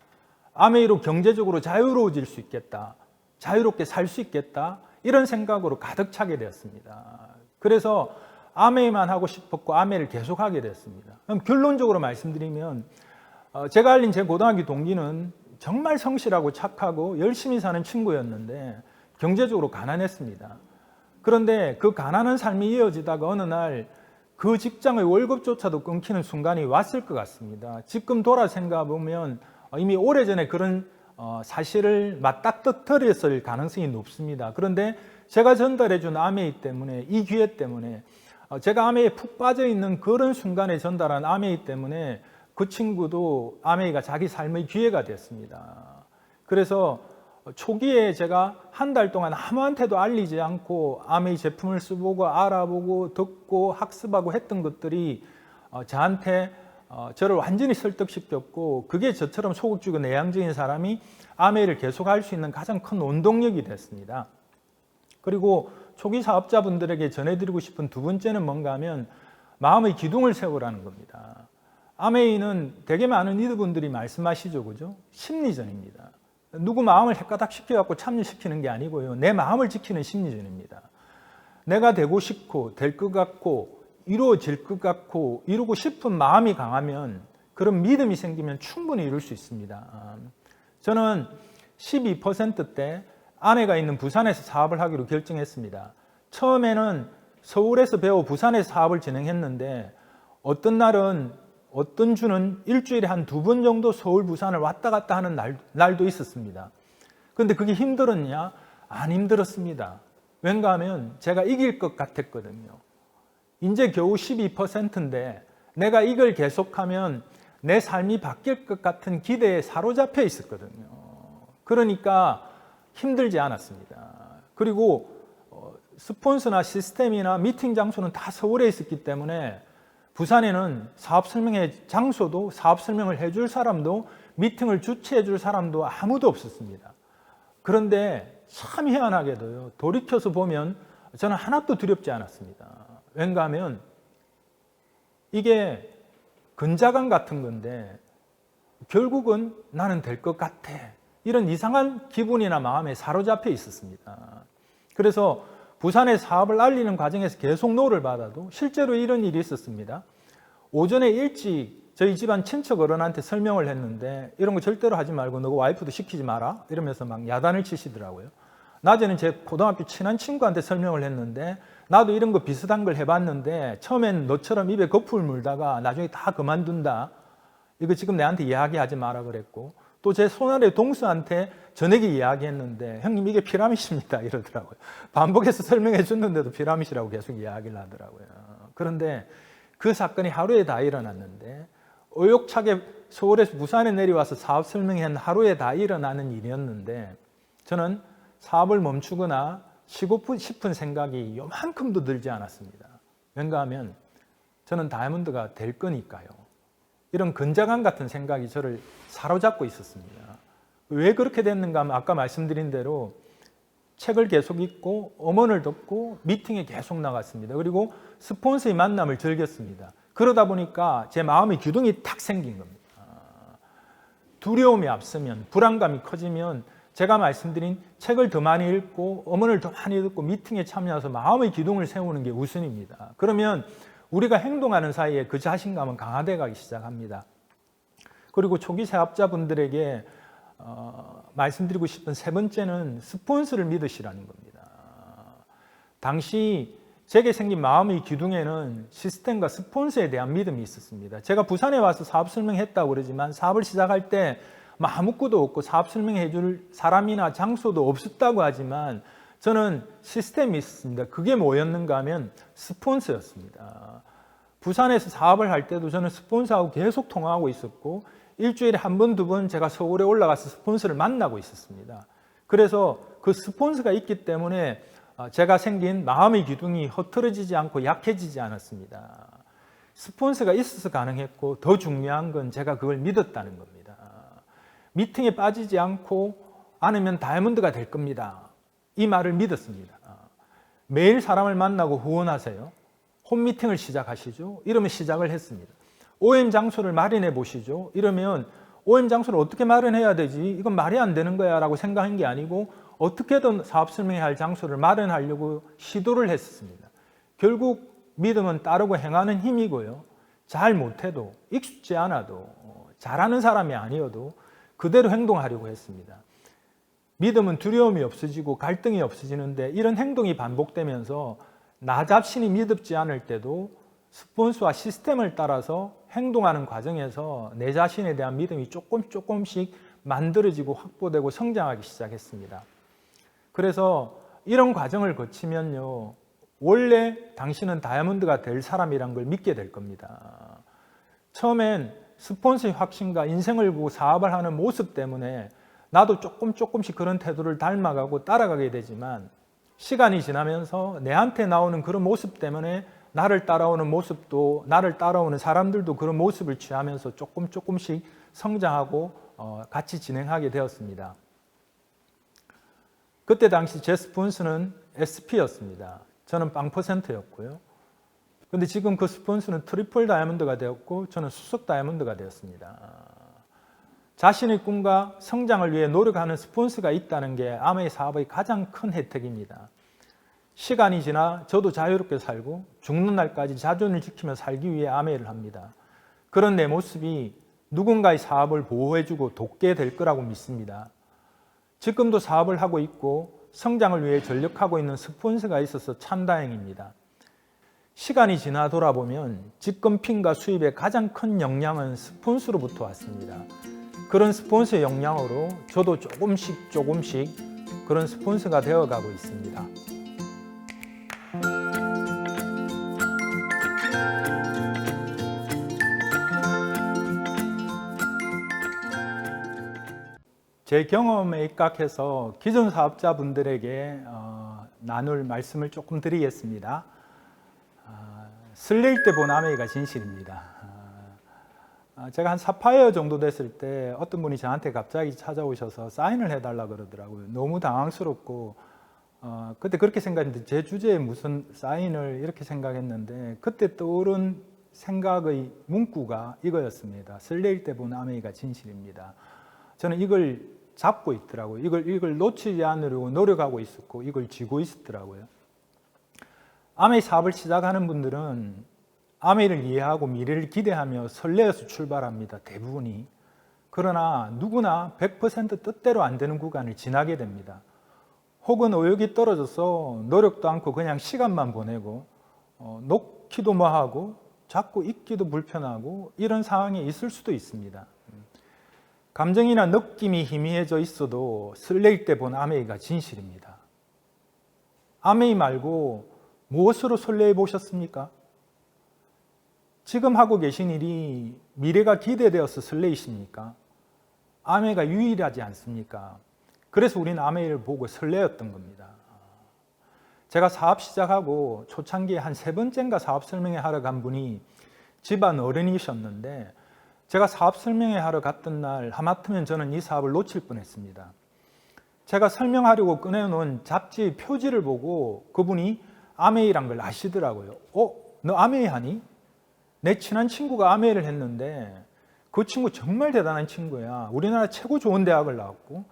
아메이로 경제적으로 자유로워질 수 있겠다. 자유롭게 살 수 있겠다. 이런 생각으로 가득 차게 되었습니다. 그래서 아메이만 하고 싶었고 아메이를 계속하게 됐습니다. 그럼 결론적으로 말씀드리면 제가 알린 제 고등학교 동기는 정말 성실하고 착하고 열심히 사는 친구였는데 경제적으로 가난했습니다. 그런데 그 가난한 삶이 이어지다가 어느 날 그 직장의 월급조차도 끊기는 순간이 왔을 것 같습니다. 지금 돌아 생각해 보면 이미 오래전에 그런 사실을 맞닥뜨렸을 가능성이 높습니다. 그런데 제가 전달해 준 아메이 때문에, 이 기회 때문에, 제가 아메이에 푹 빠져 있는 그런 순간에 전달한 아메이 때문에 그 친구도 아메이가 자기 삶의 기회가 됐습니다. 그래서 초기에 제가 한 달 동안 아무한테도 알리지 않고 아메이 제품을 써보고 알아보고 듣고 학습하고 했던 것들이 저한테 저를 완전히 설득시켰고, 그게 저처럼 소극적이고 내향적인 사람이 아메이를 계속할 수 있는 가장 큰 원동력이 됐습니다. 그리고 초기 사업자분들에게 전해드리고 싶은 두 번째는 뭔가 하면 마음의 기둥을 세우라는 겁니다. 아메이는 되게 많은 리더분들이 말씀하시죠, 그죠? 심리전입니다. 누구 마음을 헷가닥 시켜갖고 참여시키는 게 아니고요. 내 마음을 지키는 심리전입니다. 내가 되고 싶고 될 것 같고 이루어질 것 같고 이루고 싶은 마음이 강하면, 그런 믿음이 생기면 충분히 이룰 수 있습니다. 저는 12%대 아내가 있는 부산에서 사업을 하기로 결정했습니다. 처음에는 서울에서 배워 부산에서 사업을 진행했는데 어떤 날은 어떤 주는 일주일에 한 2번 정도 서울, 부산을 왔다 갔다 하는 날도 있었습니다. 그런데 그게 힘들었냐? 안 힘들었습니다. 왠가 하면 제가 이길 것 같았거든요. 이제 겨우 12%인데 내가 이걸 계속하면 내 삶이 바뀔 것 같은 기대에 사로잡혀 있었거든요. 그러니까 힘들지 않았습니다. 그리고 스폰서나 시스템이나 미팅 장소는 다 서울에 있었기 때문에 부산에는 사업 설명회 장소도, 사업 설명을 해줄 사람도, 미팅을 주최해 줄 사람도 아무도 없었습니다. 그런데 참 희한하게도요, 돌이켜서 보면 저는 하나도 두렵지 않았습니다. 왠가 하면 이게 근자감 같은 건데 결국은 나는 될 것 같아, 이런 이상한 기분이나 마음에 사로잡혀 있었습니다. 그래서 부산의 사업을 알리는 과정에서 계속 노를 받아도 실제로 이런 일이 있었습니다. 오전에 일찍 저희 집안 친척 어른한테 설명을 했는데 이런 거 절대로 하지 말고 너가 와이프도 시키지 마라 이러면서 막 야단을 치시더라고요. 낮에는 제 고등학교 친한 친구한테 설명을 했는데 나도 이런 거 비슷한 걸 해봤는데 처음엔 너처럼 입에 거품을 물다가 나중에 다 그만둔다. 이거 지금 내한테 이야기하지 마라 그랬고, 또 제 손아래 동수한테 저녁에 이야기했는데 형님 이게 피라밋입니다 이러더라고요. 반복해서 설명해 줬는데도 피라밋이라고 계속 이야기를 하더라고요. 그런데 그 사건이 하루에 다 일어났는데 의욕차게 서울에서 부산에 내려와서 사업 설명한 하루에 다 일어나는 일이었는데 저는 사업을 멈추거나 쉬고 싶은 생각이 요만큼도 들지 않았습니다. 왠가 하면 저는 다이아몬드가 될 거니까요. 이런 근자감 같은 생각이 저를 사로잡고 있었습니다. 왜 그렇게 됐는가 하면 아까 말씀드린 대로 책을 계속 읽고 음원을 듣고 미팅에 계속 나갔습니다. 그리고 스폰서의 만남을 즐겼습니다. 그러다 보니까 제 마음의 기둥이 탁 생긴 겁니다. 두려움이 앞서면, 불안감이 커지면 제가 말씀드린 책을 더 많이 읽고 음원을 더 많이 듣고 미팅에 참여해서 마음의 기둥을 세우는 게 우선입니다. 그러면 우리가 행동하는 사이에 그 자신감은 강화되어 가기 시작합니다. 그리고 초기 사업자분들에게 말씀드리고 싶은 세 번째는 스폰서를 믿으시라는 겁니다. 당시 제게 생긴 마음의 기둥에는 시스템과 스폰서에 대한 믿음이 있었습니다. 제가 부산에 와서 사업 설명했다고 그러지만 사업을 시작할 때 아무것도 없고 사업 설명해 줄 사람이나 장소도 없었다고 하지만 저는 시스템이 있었습니다. 그게 뭐였는가 하면 스폰서였습니다. 부산에서 사업을 할 때도 저는 스폰서하고 계속 통화하고 있었고 일주일에 한 번, 두 번 제가 서울에 올라가서 스폰서를 만나고 있었습니다. 그래서 그 스폰서가 있기 때문에 제가 생긴 마음의 기둥이 흐트러지지 않고 약해지지 않았습니다. 스폰서가 있어서 가능했고 더 중요한 건 제가 그걸 믿었다는 겁니다. 미팅에 빠지지 않으면 다이아몬드가 될 겁니다. 이 말을 믿었습니다. 매일 사람을 만나고 후원하세요. 홈미팅을 시작하시죠. 이러면 시작을 했습니다. OM 장소를 마련해 보시죠. 이러면 OM 장소를 어떻게 마련해야 되지? 이건 말이 안 되는 거야 라고 생각한 게 아니고 어떻게든 사업 설명회 할 장소를 마련하려고 시도를 했습니다. 결국 믿음은 따르고 행하는 힘이고요. 잘 못해도 익숙지 않아도 잘하는 사람이 아니어도 그대로 행동하려고 했습니다. 믿음은 두려움이 없어지고 갈등이 없어지는데 이런 행동이 반복되면서 나 자신이 믿음지 않을 때도 스폰서와 시스템을 따라서 행동하는 과정에서 내 자신에 대한 믿음이 조금씩 만들어지고 확보되고 성장하기 시작했습니다. 그래서 이런 과정을 거치면요, 원래 당신은 다이아몬드가 될 사람이란 걸 믿게 될 겁니다. 처음엔 스폰서의 확신과 인생을 보고 사업을 하는 모습 때문에 나도 조금씩 그런 태도를 닮아가고 따라가게 되지만 시간이 지나면서 내한테 나오는 그런 모습 때문에 나를 따라오는 모습도 나를 따라오는 사람들도 그런 모습을 취하면서 조금씩 성장하고 같이 진행하게 되었습니다. 그때 당시 제 스폰서는 SP였습니다. 저는 0%였고요. 근데 지금 그 스폰서는 트리플 다이아몬드가 되었고 저는 수석 다이아몬드가 되었습니다. 자신의 꿈과 성장을 위해 노력하는 스폰서가 있다는 게 아메이 사업의 가장 큰 혜택입니다. 시간이 지나 저도 자유롭게 살고 죽는 날까지 자존을 지키며 살기 위해 아메이를 합니다. 그런 내 모습이 누군가의 사업을 보호해주고 돕게 될 거라고 믿습니다. 지금도 사업을 하고 있고 성장을 위해 전력하고 있는 스폰서가 있어서 참 다행입니다. 시간이 지나 돌아보면 직금핀과 수입의 가장 큰 영향은 스폰서로부터 왔습니다. 그런 스폰서의 영향으로 저도 조금씩 그런 스폰서가 되어가고 있습니다. 제 경험에 입각해서 기존 사업자분들에게 나눌 말씀을 조금 드리겠습니다. 설레일 때 본 아메이가 진실입니다. 제가 한 사파이어 정도 됐을 때 어떤 분이 저한테 갑자기 찾아오셔서 사인을 해달라 그러더라고요. 너무 당황스럽고 그때 그렇게 생각했는데 제 주제에 무슨 사인을 이렇게 생각했는데 그때 떠오른 생각의 문구가 이거였습니다. 설레일 때 본 아메이가 진실입니다. 저는 이걸 잡고 있더라고요. 이걸 놓치지 않으려고 노력하고 있었고 이걸 쥐고 있었더라고요. 아메이 사업을 시작하는 분들은 아메이를 이해하고 미래를 기대하며 설레어서 출발합니다. 대부분이. 그러나 누구나 100% 뜻대로 안 되는 구간을 지나게 됩니다. 혹은 의욕이 떨어져서 노력도 않고 그냥 시간만 보내고 놓기도 뭐하고 자꾸 있기도 불편하고 이런 상황이 있을 수도 있습니다. 감정이나 느낌이 희미해져 있어도 설레일 때 본 아메이가 진실입니다. 아메이 말고 무엇으로 설레해 보셨습니까? 지금 하고 계신 일이 미래가 기대되어서 설레이십니까? 아메이가 유일하지 않습니까? 그래서 우리는 아메이를 보고 설레었던 겁니다. 제가 사업 시작하고 초창기에 한 3번째인가 사업 설명회 하러 간 분이 집안 어른이셨는데 제가 사업 설명회 하러 갔던 날 하마터면 저는 이 사업을 놓칠 뻔했습니다. 제가 설명하려고 꺼내놓은 잡지의 표지를 보고 그분이 아메이란 걸 아시더라고요. 너 아메이 하니? 내 친한 친구가 아메이를 했는데 그 친구 정말 대단한 친구야. 우리나라 최고 좋은 대학을 나왔고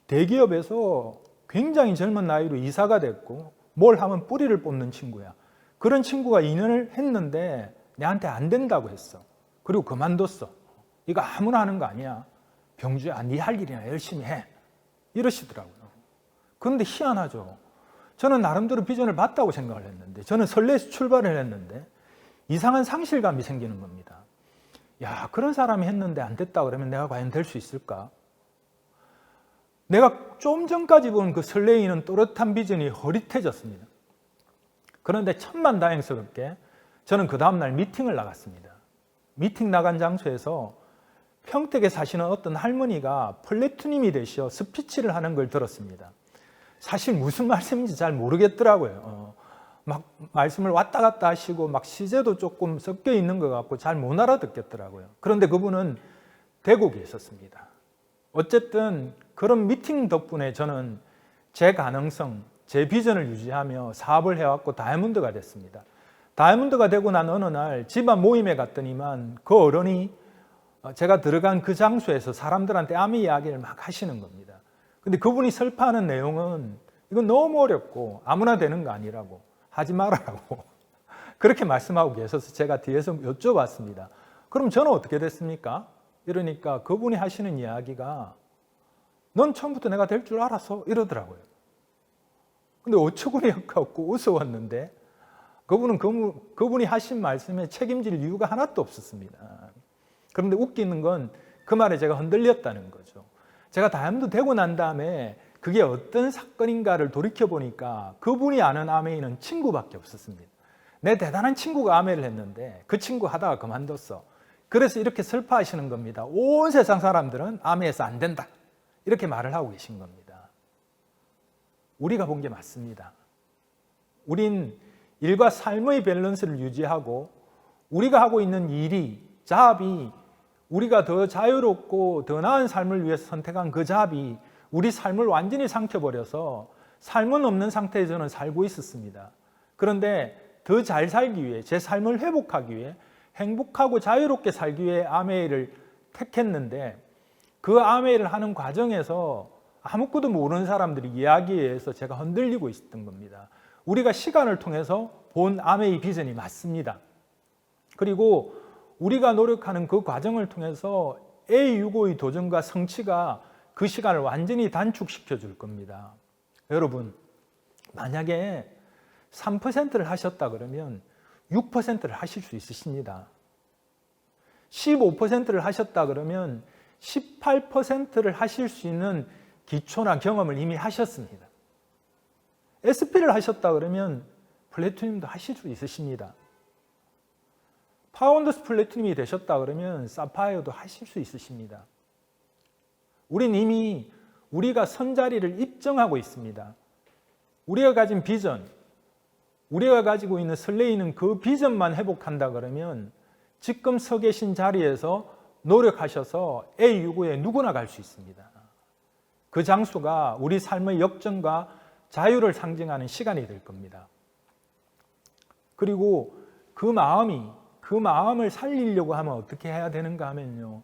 대기업에서 굉장히 젊은 나이로 이사가 됐고 뭘 하면 뿌리를 뽑는 친구야. 그런 친구가 2년을 했는데 내한테 안 된다고 했어. 그리고 그만뒀어. 이거 아무나 하는 거 아니야. 병주야, 네 할 일이나 열심히 해. 이러시더라고요. 그런데 희한하죠. 저는 나름대로 비전을 봤다고 생각을 했는데 저는 설레서 출발을 했는데 이상한 상실감이 생기는 겁니다. 야, 그런 사람이 했는데 안 됐다 그러면 내가 과연 될 수 있을까? 내가 좀 전까지 본 그 설레이는 또렷한 비전이 허릿해졌습니다. 그런데 천만다행스럽게 저는 그 다음날 미팅을 나갔습니다. 미팅 나간 장소에서 평택에 사시는 어떤 할머니가 플래투님이 되셔 스피치를 하는 걸 들었습니다. 사실 무슨 말씀인지 잘 모르겠더라고요. 막 말씀을 왔다 갔다 하시고 막 시제도 조금 섞여 있는 것 같고 잘 못 알아듣겠더라고요. 그런데 그분은 대구에 있었습니다. 어쨌든 그런 미팅 덕분에 저는 제 가능성, 제 비전을 유지하며 사업을 해왔고 다이아몬드가 됐습니다. 다이아몬드가 되고 난 어느 날 집안 모임에 갔더니만 그 어른이 제가 들어간 그 장소에서 사람들한테 암 이야기를 막 하시는 겁니다. 근데 그분이 설파하는 내용은 이건 너무 어렵고 아무나 되는 거 아니라고, 하지 말아라고 그렇게 말씀하고 계셔서 제가 뒤에서 여쭤봤습니다. 그럼 저는 어떻게 됐습니까? 이러니까 그분이 하시는 이야기가 넌 처음부터 내가 될 줄 알았어 이러더라고요. 근데 어처구니없고 우스웠는데 그분이 하신 말씀에 책임질 이유가 하나도 없었습니다. 그런데 웃기는 건 그 말에 제가 흔들렸다는 거죠. 제가 다이아몬드 되고 난 다음에 그게 어떤 사건인가를 돌이켜보니까 그분이 아는 아메이는 친구밖에 없었습니다. 내 대단한 친구가 아메이를 했는데 그 친구 하다가 그만뒀어. 그래서 이렇게 슬퍼하시는 겁니다. 온 세상 사람들은 아메이에서 안 된다 이렇게 말을 하고 계신 겁니다. 우리가 본 게 맞습니다. 우린 일과 삶의 밸런스를 유지하고 우리가 하고 있는 일이, 잡이 우리가 더 자유롭고 더 나은 삶을 위해서 선택한 그 잡이 우리 삶을 완전히 삼켜버려서 삶은 없는 상태에 저는 살고 있었습니다. 그런데 더 잘 살기 위해, 제 삶을 회복하기 위해, 행복하고 자유롭게 살기 위해 아메이를 택했는데 그 아메이를 하는 과정에서 아무것도 모르는 사람들이 이야기에 의해서 제가 흔들리고 있었던 겁니다. 우리가 시간을 통해서 본 아메이 비전이 맞습니다. 그리고 우리가 노력하는 그 과정을 통해서 A65의 도전과 성취가 그 시간을 완전히 단축시켜 줄 겁니다. 여러분, 만약에 3%를 하셨다 그러면 6%를 하실 수 있으십니다. 15%를 하셨다 그러면 18%를 하실 수 있는 기초나 경험을 이미 하셨습니다. SP를 하셨다 그러면 플래티넘도 하실 수 있으십니다. 파운더스 플래티넘이 되셨다 그러면 사파이어도 하실 수 있으십니다. 우린 이미 우리가 선 자리를 입증하고 있습니다. 우리가 가진 비전, 우리가 가지고 있는 설레이는 그 비전만 회복한다 그러면 지금 서 계신 자리에서 노력하셔서 A65에 누구나 갈 수 있습니다. 그 장소가 우리 삶의 역전과 자유를 상징하는 시간이 될 겁니다. 그리고 그 마음을 살리려고 하면 어떻게 해야 되는가 하면요,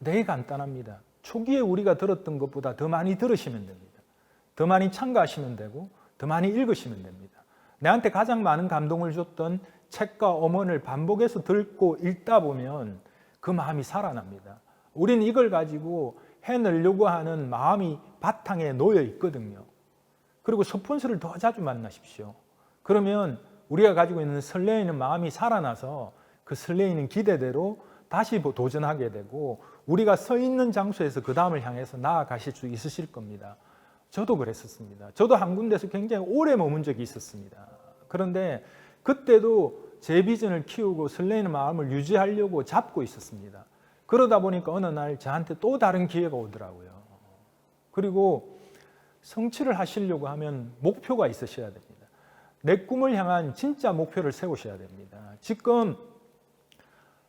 되게 간단합니다. 초기에 우리가 들었던 것보다 더 많이 들으시면 됩니다. 더 많이 참가하시면 되고 더 많이 읽으시면 됩니다. 내한테 가장 많은 감동을 줬던 책과 어머니를 반복해서 듣고 읽다 보면 그 마음이 살아납니다. 우리는 이걸 가지고 해내려고 하는 마음이 바탕에 놓여 있거든요. 그리고 스폰서를 더 자주 만나십시오. 그러면 우리가 가지고 있는 설레이는 마음이 살아나서 그 설레이는 기대대로 다시 도전하게 되고 우리가 서 있는 장소에서 그 다음을 향해서 나아가실 수 있으실 겁니다. 저도 그랬었습니다. 저도 한 군데서 굉장히 오래 머문 적이 있었습니다. 그런데 그때도 제 비전을 키우고 설레이는 마음을 유지하려고 잡고 있었습니다. 그러다 보니까 어느 날 저한테 또 다른 기회가 오더라고요. 그리고 성취를 하시려고 하면 목표가 있으셔야 됩니다. 내 꿈을 향한 진짜 목표를 세우셔야 됩니다. 지금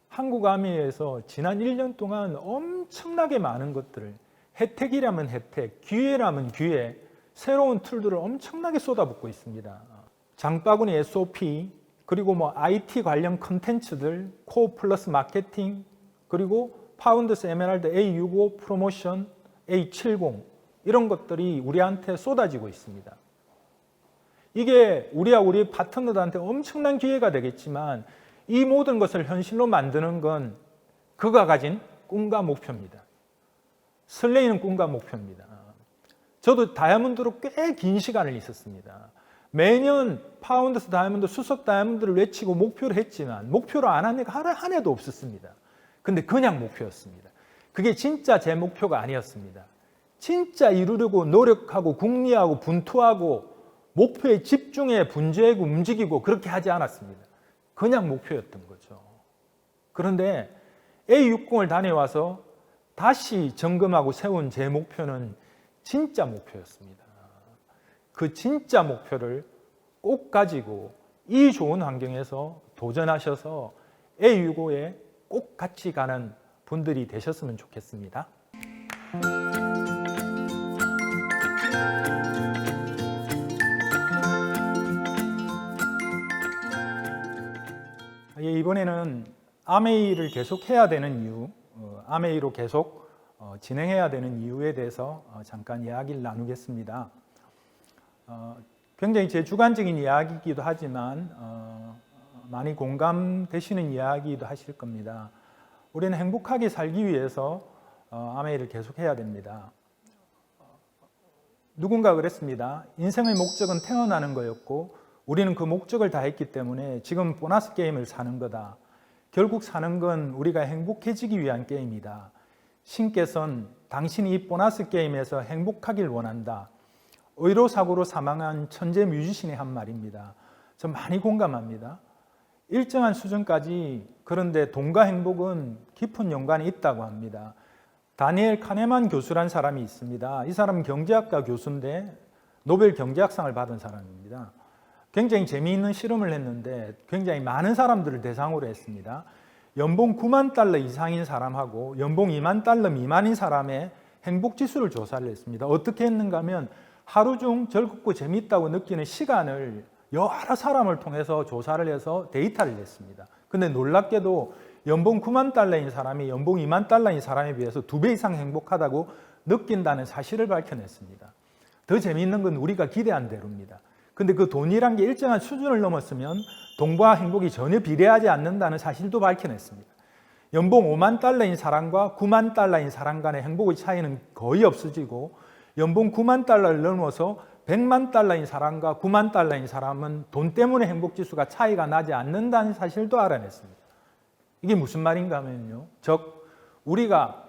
한국 아미에서 지난 1년 동안 엄청나게 많은 것들을, 혜택이라면 혜택, 기회라면 기회, 새로운 툴들을 엄청나게 쏟아붓고 있습니다. 장바구니 SOP, 그리고 IT 관련 컨텐츠들, 코어 플러스 마케팅, 그리고 파운더스 에메랄드 A65 프로모션, A70 이런 것들이 우리한테 쏟아지고 있습니다. 이게 우리와 우리 파트너들한테 엄청난 기회가 되겠지만 이 모든 것을 현실로 만드는 건 그가 가진 꿈과 목표입니다. 설레이는 꿈과 목표입니다. 저도 다이아몬드로 꽤 긴 시간을 있었습니다. 매년 파운더스 다이아몬드, 수석 다이아몬드를 외치고 목표를 했지만 목표로 안 한 해가 한 해도 없었습니다. 근데 그냥 목표였습니다. 그게 진짜 제 목표가 아니었습니다. 진짜 이루려고 노력하고 궁리하고 분투하고 목표에 집중해 분주하고 움직이고 그렇게 하지 않았습니다. 그냥 목표였던 거죠. 그런데 A60을 다녀와서 다시 점검하고 세운 제 목표는 진짜 목표였습니다. 그 진짜 목표를 꼭 가지고 이 좋은 환경에서 도전하셔서 A65에 꼭 같이 가는 분들이 되셨으면 좋겠습니다. 이번에는 아메이를 계속 해야 되는 이유, 아메이로 계속 진행해야 되는 이유에 대해서 잠깐 이야기를 나누겠습니다. 굉장히 제 주관적인 이야기이기도 하지만 많이 공감되시는 이야기도 하실 겁니다. 우리는 행복하게 살기 위해서 아메이를 계속 해야 됩니다. 누군가 그랬습니다. 인생의 목적은 태어나는 거였고 우리는 그 목적을 다 했기 때문에 지금 보너스 게임을 사는 거다. 결국 사는 건 우리가 행복해지기 위한 게임이다. 신께서는 당신이 이 보너스 게임에서 행복하길 원한다. 의로사고로 사망한 천재 뮤지션이 한 말입니다. 전 많이 공감합니다. 일정한 수준까지, 그런데 돈과 행복은 깊은 연관이 있다고 합니다. 다니엘 카네만 교수란 사람이 있습니다. 이 사람은 경제학과 교수인데 노벨 경제학상을 받은 사람입니다. 굉장히 재미있는 실험을 했는데 굉장히 많은 사람들을 대상으로 했습니다. 연봉 9만 달러 이상인 사람하고 연봉 2만 달러 미만인 사람의 행복지수를 조사를 했습니다. 어떻게 했는가 하면 하루 중 즐겁고 재미있다고 느끼는 시간을 여러 사람을 통해서 조사를 해서 데이터를 냈습니다. 근데 놀랍게도 연봉 9만 달러인 사람이 연봉 2만 달러인 사람에 비해서 2배 이상 행복하다고 느낀다는 사실을 밝혀냈습니다. 더 재미있는 건 우리가 기대한 대로입니다. 근데 그 돈이란 게 일정한 수준을 넘었으면 돈과 행복이 전혀 비례하지 않는다는 사실도 밝혀냈습니다. 연봉 5만 달러인 사람과 9만 달러인 사람 간의 행복의 차이는 거의 없어지고 연봉 9만 달러를 넘어서 100만 달러인 사람과 9만 달러인 사람은 돈 때문에 행복지수가 차이가 나지 않는다는 사실도 알아냈습니다. 이게 무슨 말인가 하면요. 즉 우리가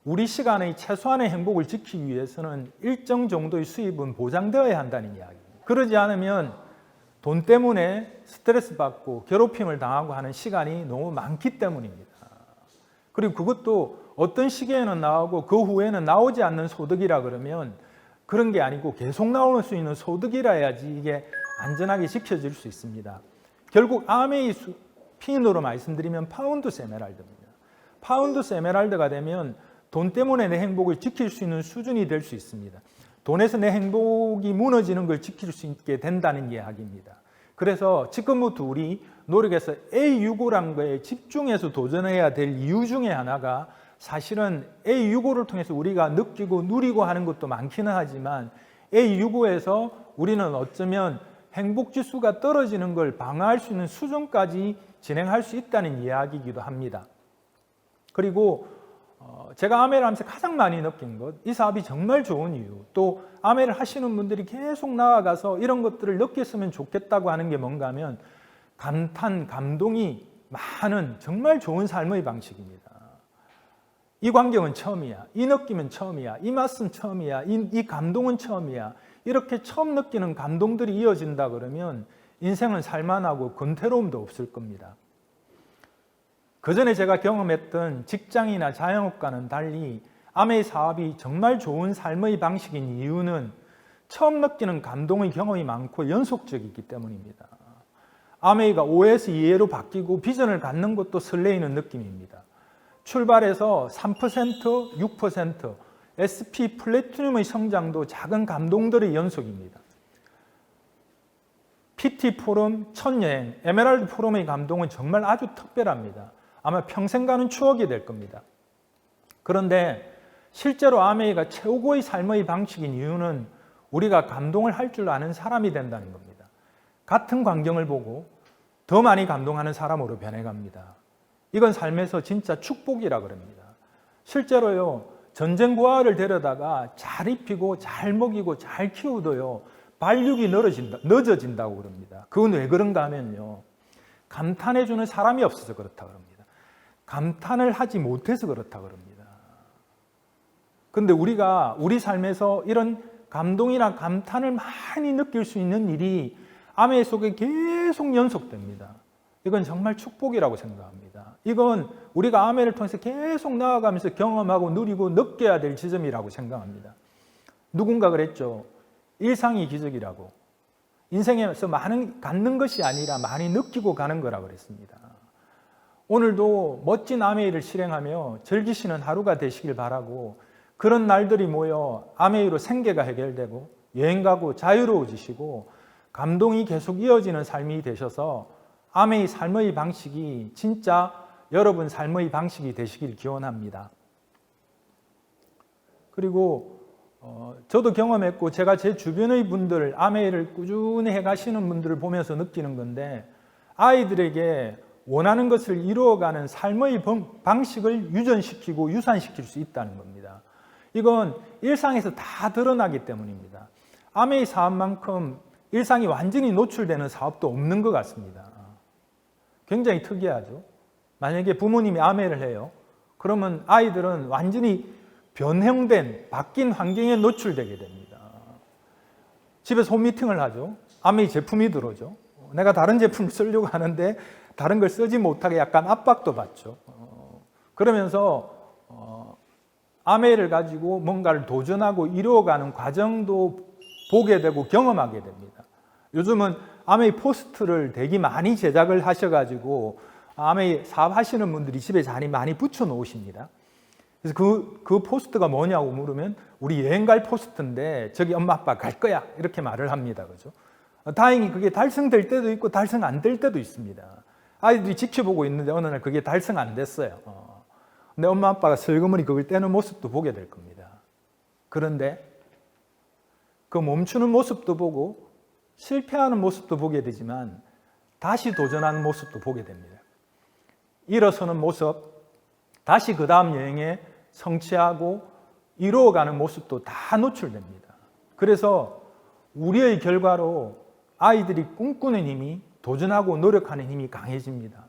우리 시간의 최소한의 행복을 지키기 위해서는 일정 정도의 수입은 보장되어야 한다는 이야기입니다. 그러지 않으면 돈 때문에 스트레스 받고 괴롭힘을 당하고 하는 시간이 너무 많기 때문입니다. 그리고 그것도 어떤 시기에는 나오고 그 후에는 나오지 않는 소득이라 그러면 그런 게 아니고 계속 나올 수 있는 소득이라 해야지 이게 안전하게 지켜질 수 있습니다. 결국 아메이 피인으로 말씀드리면 파운드스 에메랄드입니다. 파운드스 에메랄드가 되면 돈 때문에 내 행복을 지킬 수 있는 수준이 될 수 있습니다. 돈에서 내 행복이 무너지는 걸 지킬 수 있게 된다는 이야기입니다. 그래서 지금부터 우리 노력해서 A65란 거에 집중해서 도전해야 될 이유 중에 하나가 사실은 A65를 통해서 우리가 느끼고 누리고 하는 것도 많기는 하지만 A65에서 우리는 어쩌면 행복지수가 떨어지는 걸 방어할 수 있는 수준까지 진행할 수 있다는 이야기이기도 합니다. 그리고 제가 아메를 하면서 가장 많이 느낀 것, 이 사업이 정말 좋은 이유, 또 아메를 하시는 분들이 계속 나아가서 이런 것들을 느꼈으면 좋겠다고 하는 게 뭔가 하면 감탄, 감동이 많은 정말 좋은 삶의 방식입니다. 이 광경은 처음이야, 이 느낌은 처음이야, 이 맛은 처음이야, 이 감동은 처음이야. 이렇게 처음 느끼는 감동들이 이어진다 그러면 인생은 살만하고 권태로움도 없을 겁니다. 그 전에 제가 경험했던 직장이나 자영업과는 달리 아메이 사업이 정말 좋은 삶의 방식인 이유는 처음 느끼는 감동의 경험이 많고 연속적이기 때문입니다. 아메이가 5에서 2회로 바뀌고 비전을 갖는 것도 설레이는 느낌입니다. 출발해서 3%, 6%, SP 플래티늄의 성장도 작은 감동들의 연속입니다. PT 포럼, 첫 여행, 에메랄드 포럼의 감동은 정말 아주 특별합니다. 아마 평생 가는 추억이 될 겁니다. 그런데 실제로 아메이가 최고의 삶의 방식인 이유는 우리가 감동을 할 줄 아는 사람이 된다는 겁니다. 같은 광경을 보고 더 많이 감동하는 사람으로 변해갑니다. 이건 삶에서 진짜 축복이라 그럽니다. 실제로요, 전쟁 고아를 데려다가 잘 입히고 잘 먹이고 잘 키우도요, 발육이 늦어진다고 그럽니다. 그건 왜 그런가 하면요, 감탄해주는 사람이 없어서 그렇다 그럽니다. 감탄을 하지 못해서 그렇다 그럽니다. 그런데 우리가 우리 삶에서 이런 감동이나 감탄을 많이 느낄 수 있는 일이 아메 속에 계속 연속됩니다. 이건 정말 축복이라고 생각합니다. 이건 우리가 아멘을 통해서 계속 나아가면서 경험하고 누리고 느껴야 될 지점이라고 생각합니다. 누군가 그랬죠. 일상이 기적이라고. 인생에서 많은 갖는 것이 아니라 많이 느끼고 가는 거라고 그랬습니다. 오늘도 멋진 아메이를 실행하며 즐기시는 하루가 되시길 바라고, 그런 날들이 모여 아메이로 생계가 해결되고 여행 가고 자유로워지시고 감동이 계속 이어지는 삶이 되셔서 아메이 삶의 방식이 진짜 여러분 삶의 방식이 되시길 기원합니다. 그리고 저도 경험했고 제가 제 주변의 분들, 아메이를 꾸준히 해가시는 분들을 보면서 느끼는 건데, 아이들에게 원하는 것을 이루어가는 삶의 방식을 유전시키고 유산시킬 수 있다는 겁니다. 이건 일상에서 다 드러나기 때문입니다. 아메이 사업만큼 일상이 완전히 노출되는 사업도 없는 것 같습니다. 굉장히 특이하죠. 만약에 부모님이 아메이를 해요. 그러면 아이들은 완전히 변형된, 바뀐 환경에 노출되게 됩니다. 집에서 홈미팅을 하죠. 아메이 제품이 들어오죠. 내가 다른 제품을 쓰려고 하는데 다른 걸 쓰지 못하게 약간 압박도 받죠. 그러면서 아메이를 가지고 뭔가를 도전하고 이루어가는 과정도 보게 되고 경험하게 됩니다. 요즘은 아메이 포스트를 되게 많이 제작을 하셔가지고 아메이 사업하시는 분들이 집에 많이 붙여 놓으십니다. 그래서 그 포스트가 뭐냐고 물으면 우리 여행 갈 포스트인데 저기 엄마 아빠 갈 거야 이렇게 말을 합니다. 그죠? 다행히 그게 달성될 때도 있고 달성 안 될 때도 있습니다. 아이들이 지켜보고 있는데 어느 날 그게 달성 안 됐어요. 근데 엄마 아빠가 슬그머니 그걸 떼는 모습도 보게 될 겁니다. 그런데 그 멈추는 모습도 보고 실패하는 모습도 보게 되지만 다시 도전하는 모습도 보게 됩니다. 일어서는 모습, 다시 그 다음 여행에 성취하고 이루어가는 모습도 다 노출됩니다. 그래서 우리의 결과로 아이들이 꿈꾸는 힘이, 도전하고 노력하는 힘이 강해집니다.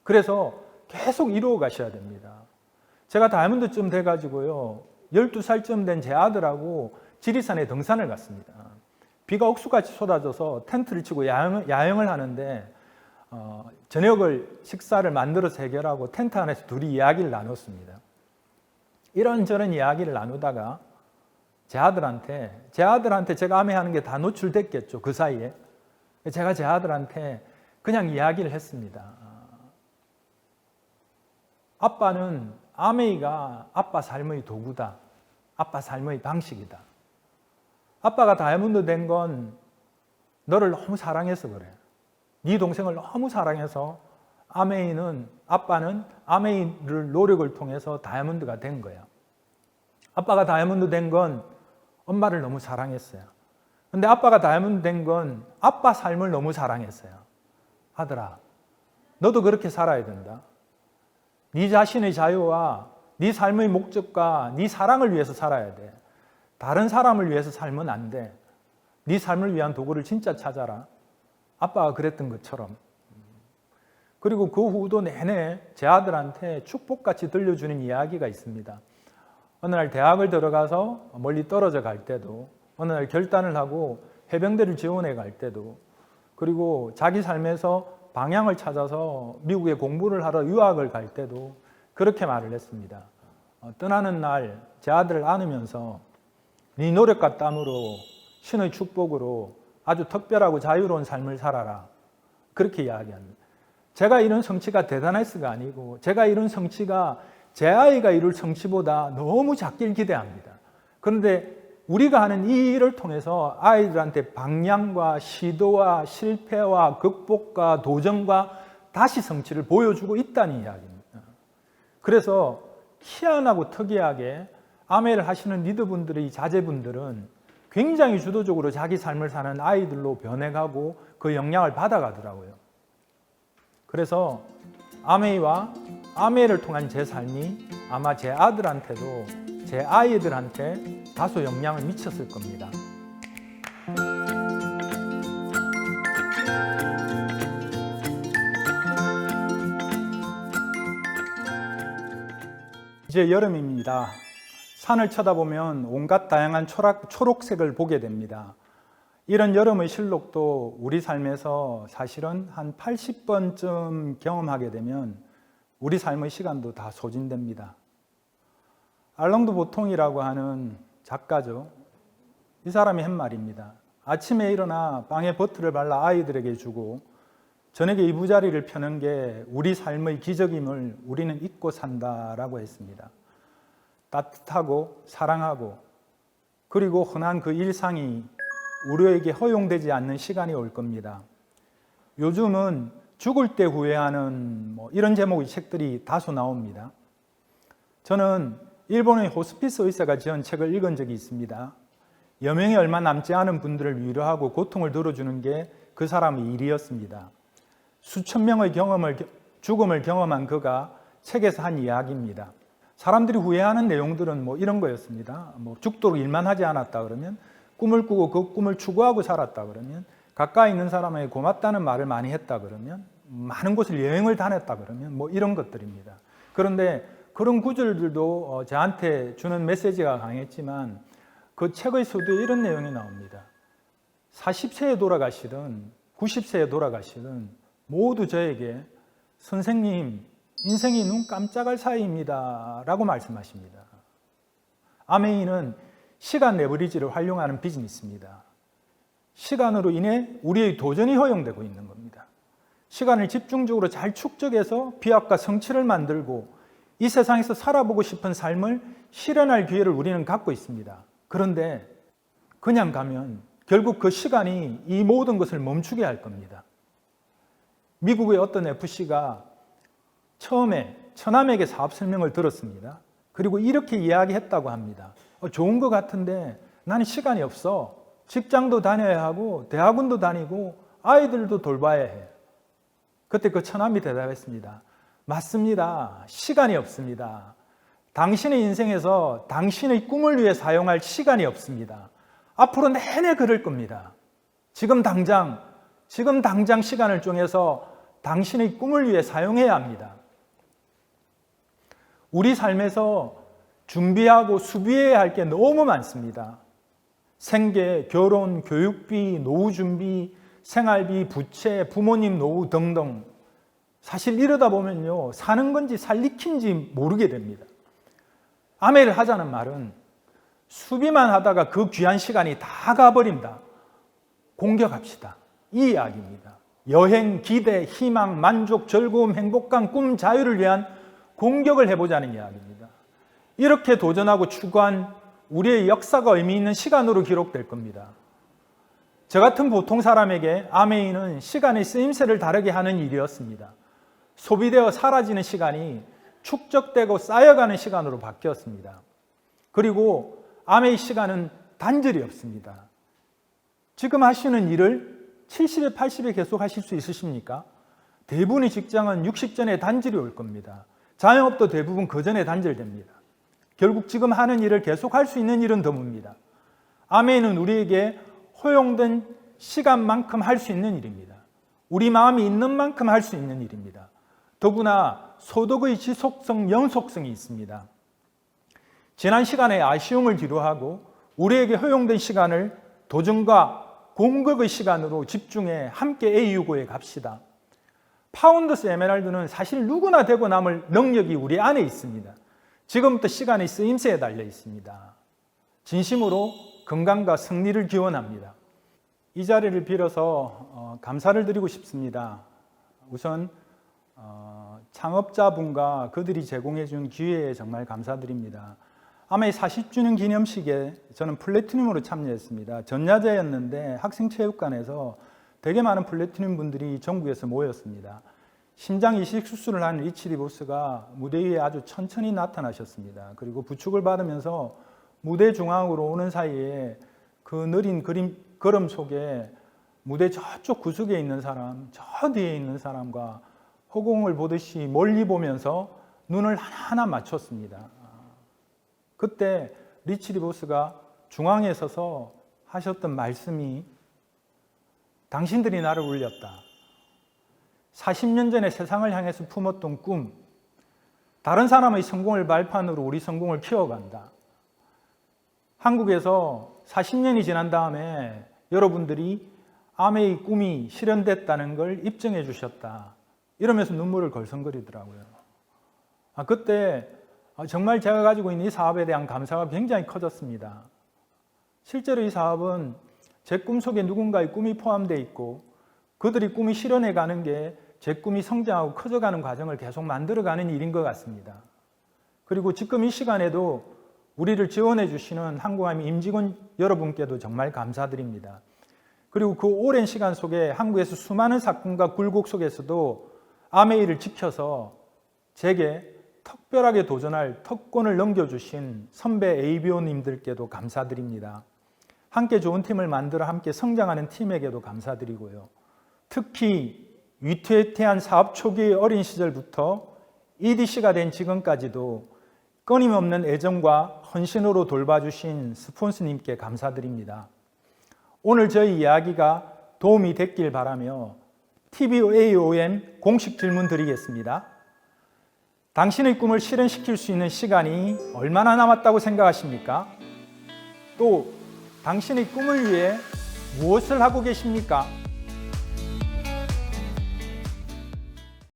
그래서 계속 이루어 가셔야 됩니다. 제가 다이아몬드쯤 돼가지고요, 12살쯤 된 제 아들하고 지리산에 등산을 갔습니다. 비가 억수같이 쏟아져서 텐트를 치고 야영을 하는데 저녁을 식사를 만들어서 해결하고 텐트 안에서 둘이 이야기를 나눴습니다. 이런저런 이야기를 나누다가 제 아들한테 제가 아메하는 게 다 노출됐겠죠. 그 사이에 제가 제 아들한테 그냥 이야기를 했습니다. 아빠는 아메이가 아빠 삶의 도구다. 아빠 삶의 방식이다. 아빠가 다이아몬드 된 건 너를 너무 사랑해서 그래. 네 동생을 너무 사랑해서 아빠는 아메이를 노력을 통해서 다이아몬드가 된 거야. 아빠가 다이아몬드 된 건 엄마를 너무 사랑했어요. 근데 아빠가 다이아몬드 된 건 아빠 삶을 너무 사랑했어요. 아들아, 너도 그렇게 살아야 된다. 네 자신의 자유와 네 삶의 목적과 네 사랑을 위해서 살아야 돼. 다른 사람을 위해서 살면 안 돼. 네 삶을 위한 도구를 진짜 찾아라. 아빠가 그랬던 것처럼. 그리고 그 후도 내내 제 아들한테 축복같이 들려주는 이야기가 있습니다. 어느 날 대학을 들어가서 멀리 떨어져 갈 때도, 어느 날 결단을 하고 해병대를 지원해 갈 때도, 그리고 자기 삶에서 방향을 찾아서 미국에 공부를 하러 유학을 갈 때도 그렇게 말을 했습니다. 떠나는 날 제 아들을 안으면서 네 노력과 땀으로 신의 축복으로 아주 특별하고 자유로운 삶을 살아라. 그렇게 이야기합니다. 제가 이룬 성취가 대단했어가 아니고 제가 이룬 성취가 제 아이가 이룰 성취보다 너무 작길 기대합니다. 그런데 우리가 하는 이 일을 통해서 아이들한테 방향과 시도와 실패와 극복과 도전과 다시 성취를 보여주고 있다는 이야기입니다. 그래서 희한하고 특이하게 아메를 하시는 리더분들의 자제분들은 굉장히 주도적으로 자기 삶을 사는 아이들로 변해가고 그 영향을 받아가더라고요. 그래서 아메이와 아메를 통한 제 삶이 아마 제 아들한테도 제 아이들한테 다소 영향을 미쳤을 겁니다. 이제 여름입니다. 산을 쳐다보면 온갖 다양한 초록색을 보게 됩니다. 이런 여름의 실록도 우리 삶에서 사실은 한 80번쯤 경험하게 되면 우리 삶의 시간도 다 소진됩니다. 알롱드 보통이라고 하는 작가죠. 이 사람이 한 말입니다. 아침에 일어나 빵에 버터를 발라 아이들에게 주고 저녁에 이부자리를 펴는 게 우리 삶의 기적임을 우리는 잊고 산다라고 했습니다. 따뜻하고 사랑하고 그리고 흔한 그 일상이 우리에게 허용되지 않는 시간이 올 겁니다. 요즘은 죽을 때 후회하는 이런 제목의 책들이 다소 나옵니다. 저는 일본의 호스피스 의사가 지은 책을 읽은 적이 있습니다. 여명이 얼마 남지 않은 분들을 위로하고 고통을 덜어주는 게 그 사람의 일이었습니다. 수천 명의 죽음을 경험한 그가 책에서 한 이야기입니다. 사람들이 후회하는 내용들은 이런 거였습니다. 죽도록 일만 하지 않았다 그러면, 꿈을 꾸고 그 꿈을 추구하고 살았다 그러면, 가까이 있는 사람에게 고맙다는 말을 많이 했다 그러면, 많은 곳을 여행을 다녔다 그러면 이런 것들입니다. 그런데 그런 구절들도 저한테 주는 메시지가 강했지만 그 책의 서두에 이런 내용이 나옵니다. 40세에 돌아가시든 90세에 돌아가시든 모두 저에게 선생님, 인생이 눈 깜짝할 사이입니다 라고 말씀하십니다. 아메이는 시간 레버리지를 활용하는 비즈니스입니다. 시간으로 인해 우리의 도전이 허용되고 있는 겁니다. 시간을 집중적으로 잘 축적해서 비약과 성취를 만들고 이 세상에서 살아보고 싶은 삶을 실현할 기회를 우리는 갖고 있습니다. 그런데 그냥 가면 결국 그 시간이 이 모든 것을 멈추게 할 겁니다. 미국의 어떤 FC가 처음에 처남에게 사업 설명을 들었습니다. 그리고 이렇게 이야기했다고 합니다. 좋은 것 같은데 나는 시간이 없어. 직장도 다녀야 하고 대학원도 다니고 아이들도 돌봐야 해. 그때 그 처남이 대답했습니다. 맞습니다. 시간이 없습니다. 당신의 인생에서 당신의 꿈을 위해 사용할 시간이 없습니다. 앞으로 내내 그럴 겁니다. 지금 당장 시간을 정해서 당신의 꿈을 위해 사용해야 합니다. 우리 삶에서 준비하고 수비해야 할 게 너무 많습니다. 생계, 결혼, 교육비, 노후 준비, 생활비, 부채, 부모님 노후 등등. 사실 이러다 보면요, 사는 건지 살리킨지 모르게 됩니다. 아멘을 하자는 말은 수비만 하다가 그 귀한 시간이 다 가버린다. 공격합시다. 이 이야기입니다. 여행, 기대, 희망, 만족, 즐거움, 행복감, 꿈, 자유를 위한 공격을 해보자는 이야기입니다. 이렇게 도전하고 추구한 우리의 역사가 의미 있는 시간으로 기록될 겁니다. 저 같은 보통 사람에게 아메이는 시간의 쓰임새를 다르게 하는 일이었습니다. 소비되어 사라지는 시간이 축적되고 쌓여가는 시간으로 바뀌었습니다. 그리고 아메이 시간은 단절이 없습니다. 지금 하시는 일을 70에 80에 계속 하실 수 있으십니까? 대부분의 직장은 60 전에 단절이 올 겁니다. 자영업도 대부분 그 전에 단절됩니다. 결국 지금 하는 일을 계속할 수 있는 일은 드뭅니다. 아멘은 우리에게 허용된 시간만큼 할 수 있는 일입니다. 우리 마음이 있는 만큼 할 수 있는 일입니다. 더구나 소득의 지속성, 연속성이 있습니다. 지난 시간에 아쉬움을 뒤로하고 우리에게 허용된 시간을 도전과 공격의 시간으로 집중해 함께 A유고에 갑시다. 파운더스 에메랄드는 사실 누구나 되고 남을 능력이 우리 안에 있습니다. 지금부터 시간의 쓰임새에 달려 있습니다. 진심으로 건강과 승리를 기원합니다. 이 자리를 빌어서 감사를 드리고 싶습니다. 우선 창업자분과 그들이 제공해 준 기회에 정말 감사드립니다. 아마 40주년 기념식에 저는 플래티늄으로 참여했습니다. 전야제였는데 학생체육관에서 되게 많은 플래티늄 분들이 전국에서 모였습니다. 심장 이식 수술을 한 리치리 보스가 무대 위에 아주 천천히 나타나셨습니다. 그리고 부축을 받으면서 무대 중앙으로 오는 사이에 그 느린 걸음 속에 무대 저쪽 구석에 있는 사람, 저 뒤에 있는 사람과 허공을 보듯이 멀리 보면서 눈을 하나하나 맞췄습니다. 그때 리치리 보스가 중앙에 서서 하셨던 말씀이 당신들이 나를 울렸다. 40년 전에 세상을 향해서 품었던 꿈, 다른 사람의 성공을 발판으로 우리 성공을 키워간다. 한국에서 40년이 지난 다음에 여러분들이 아메이 꿈이 실현됐다는 걸 입증해 주셨다. 이러면서 눈물을 걸성거리더라고요. 그때 정말 제가 가지고 있는 이 사업에 대한 감사가 굉장히 커졌습니다. 실제로 이 사업은 제 꿈속에 누군가의 꿈이 포함되어 있고 그들이 꿈이 실현해 가는 게 제 꿈이 성장하고 커져가는 과정을 계속 만들어가는 일인 것 같습니다. 그리고 지금 이 시간에도 우리를 지원해 주시는 한국암 임직원 여러분께도 정말 감사드립니다. 그리고 그 오랜 시간 속에 한국에서 수많은 사건과 굴곡 속에서도 아메이를 지켜서 제게 특별하게 도전할 특권을 넘겨주신 선배 ABO님들께도 감사드립니다. 함께 좋은 팀을 만들어 함께 성장하는 팀에게도 감사드리고요. 특히 위태위태한 사업 초기의 어린 시절부터 EDC가 된 지금까지도 끊임없는 애정과 헌신으로 돌봐주신 스폰서님께 감사드립니다. 오늘 저희 이야기가 도움이 됐길 바라며 TVAOM 공식 질문 드리겠습니다. 당신의 꿈을 실현시킬 수 있는 시간이 얼마나 남았다고 생각하십니까? 또 당신의 꿈을 위해 무엇을 하고 계십니까?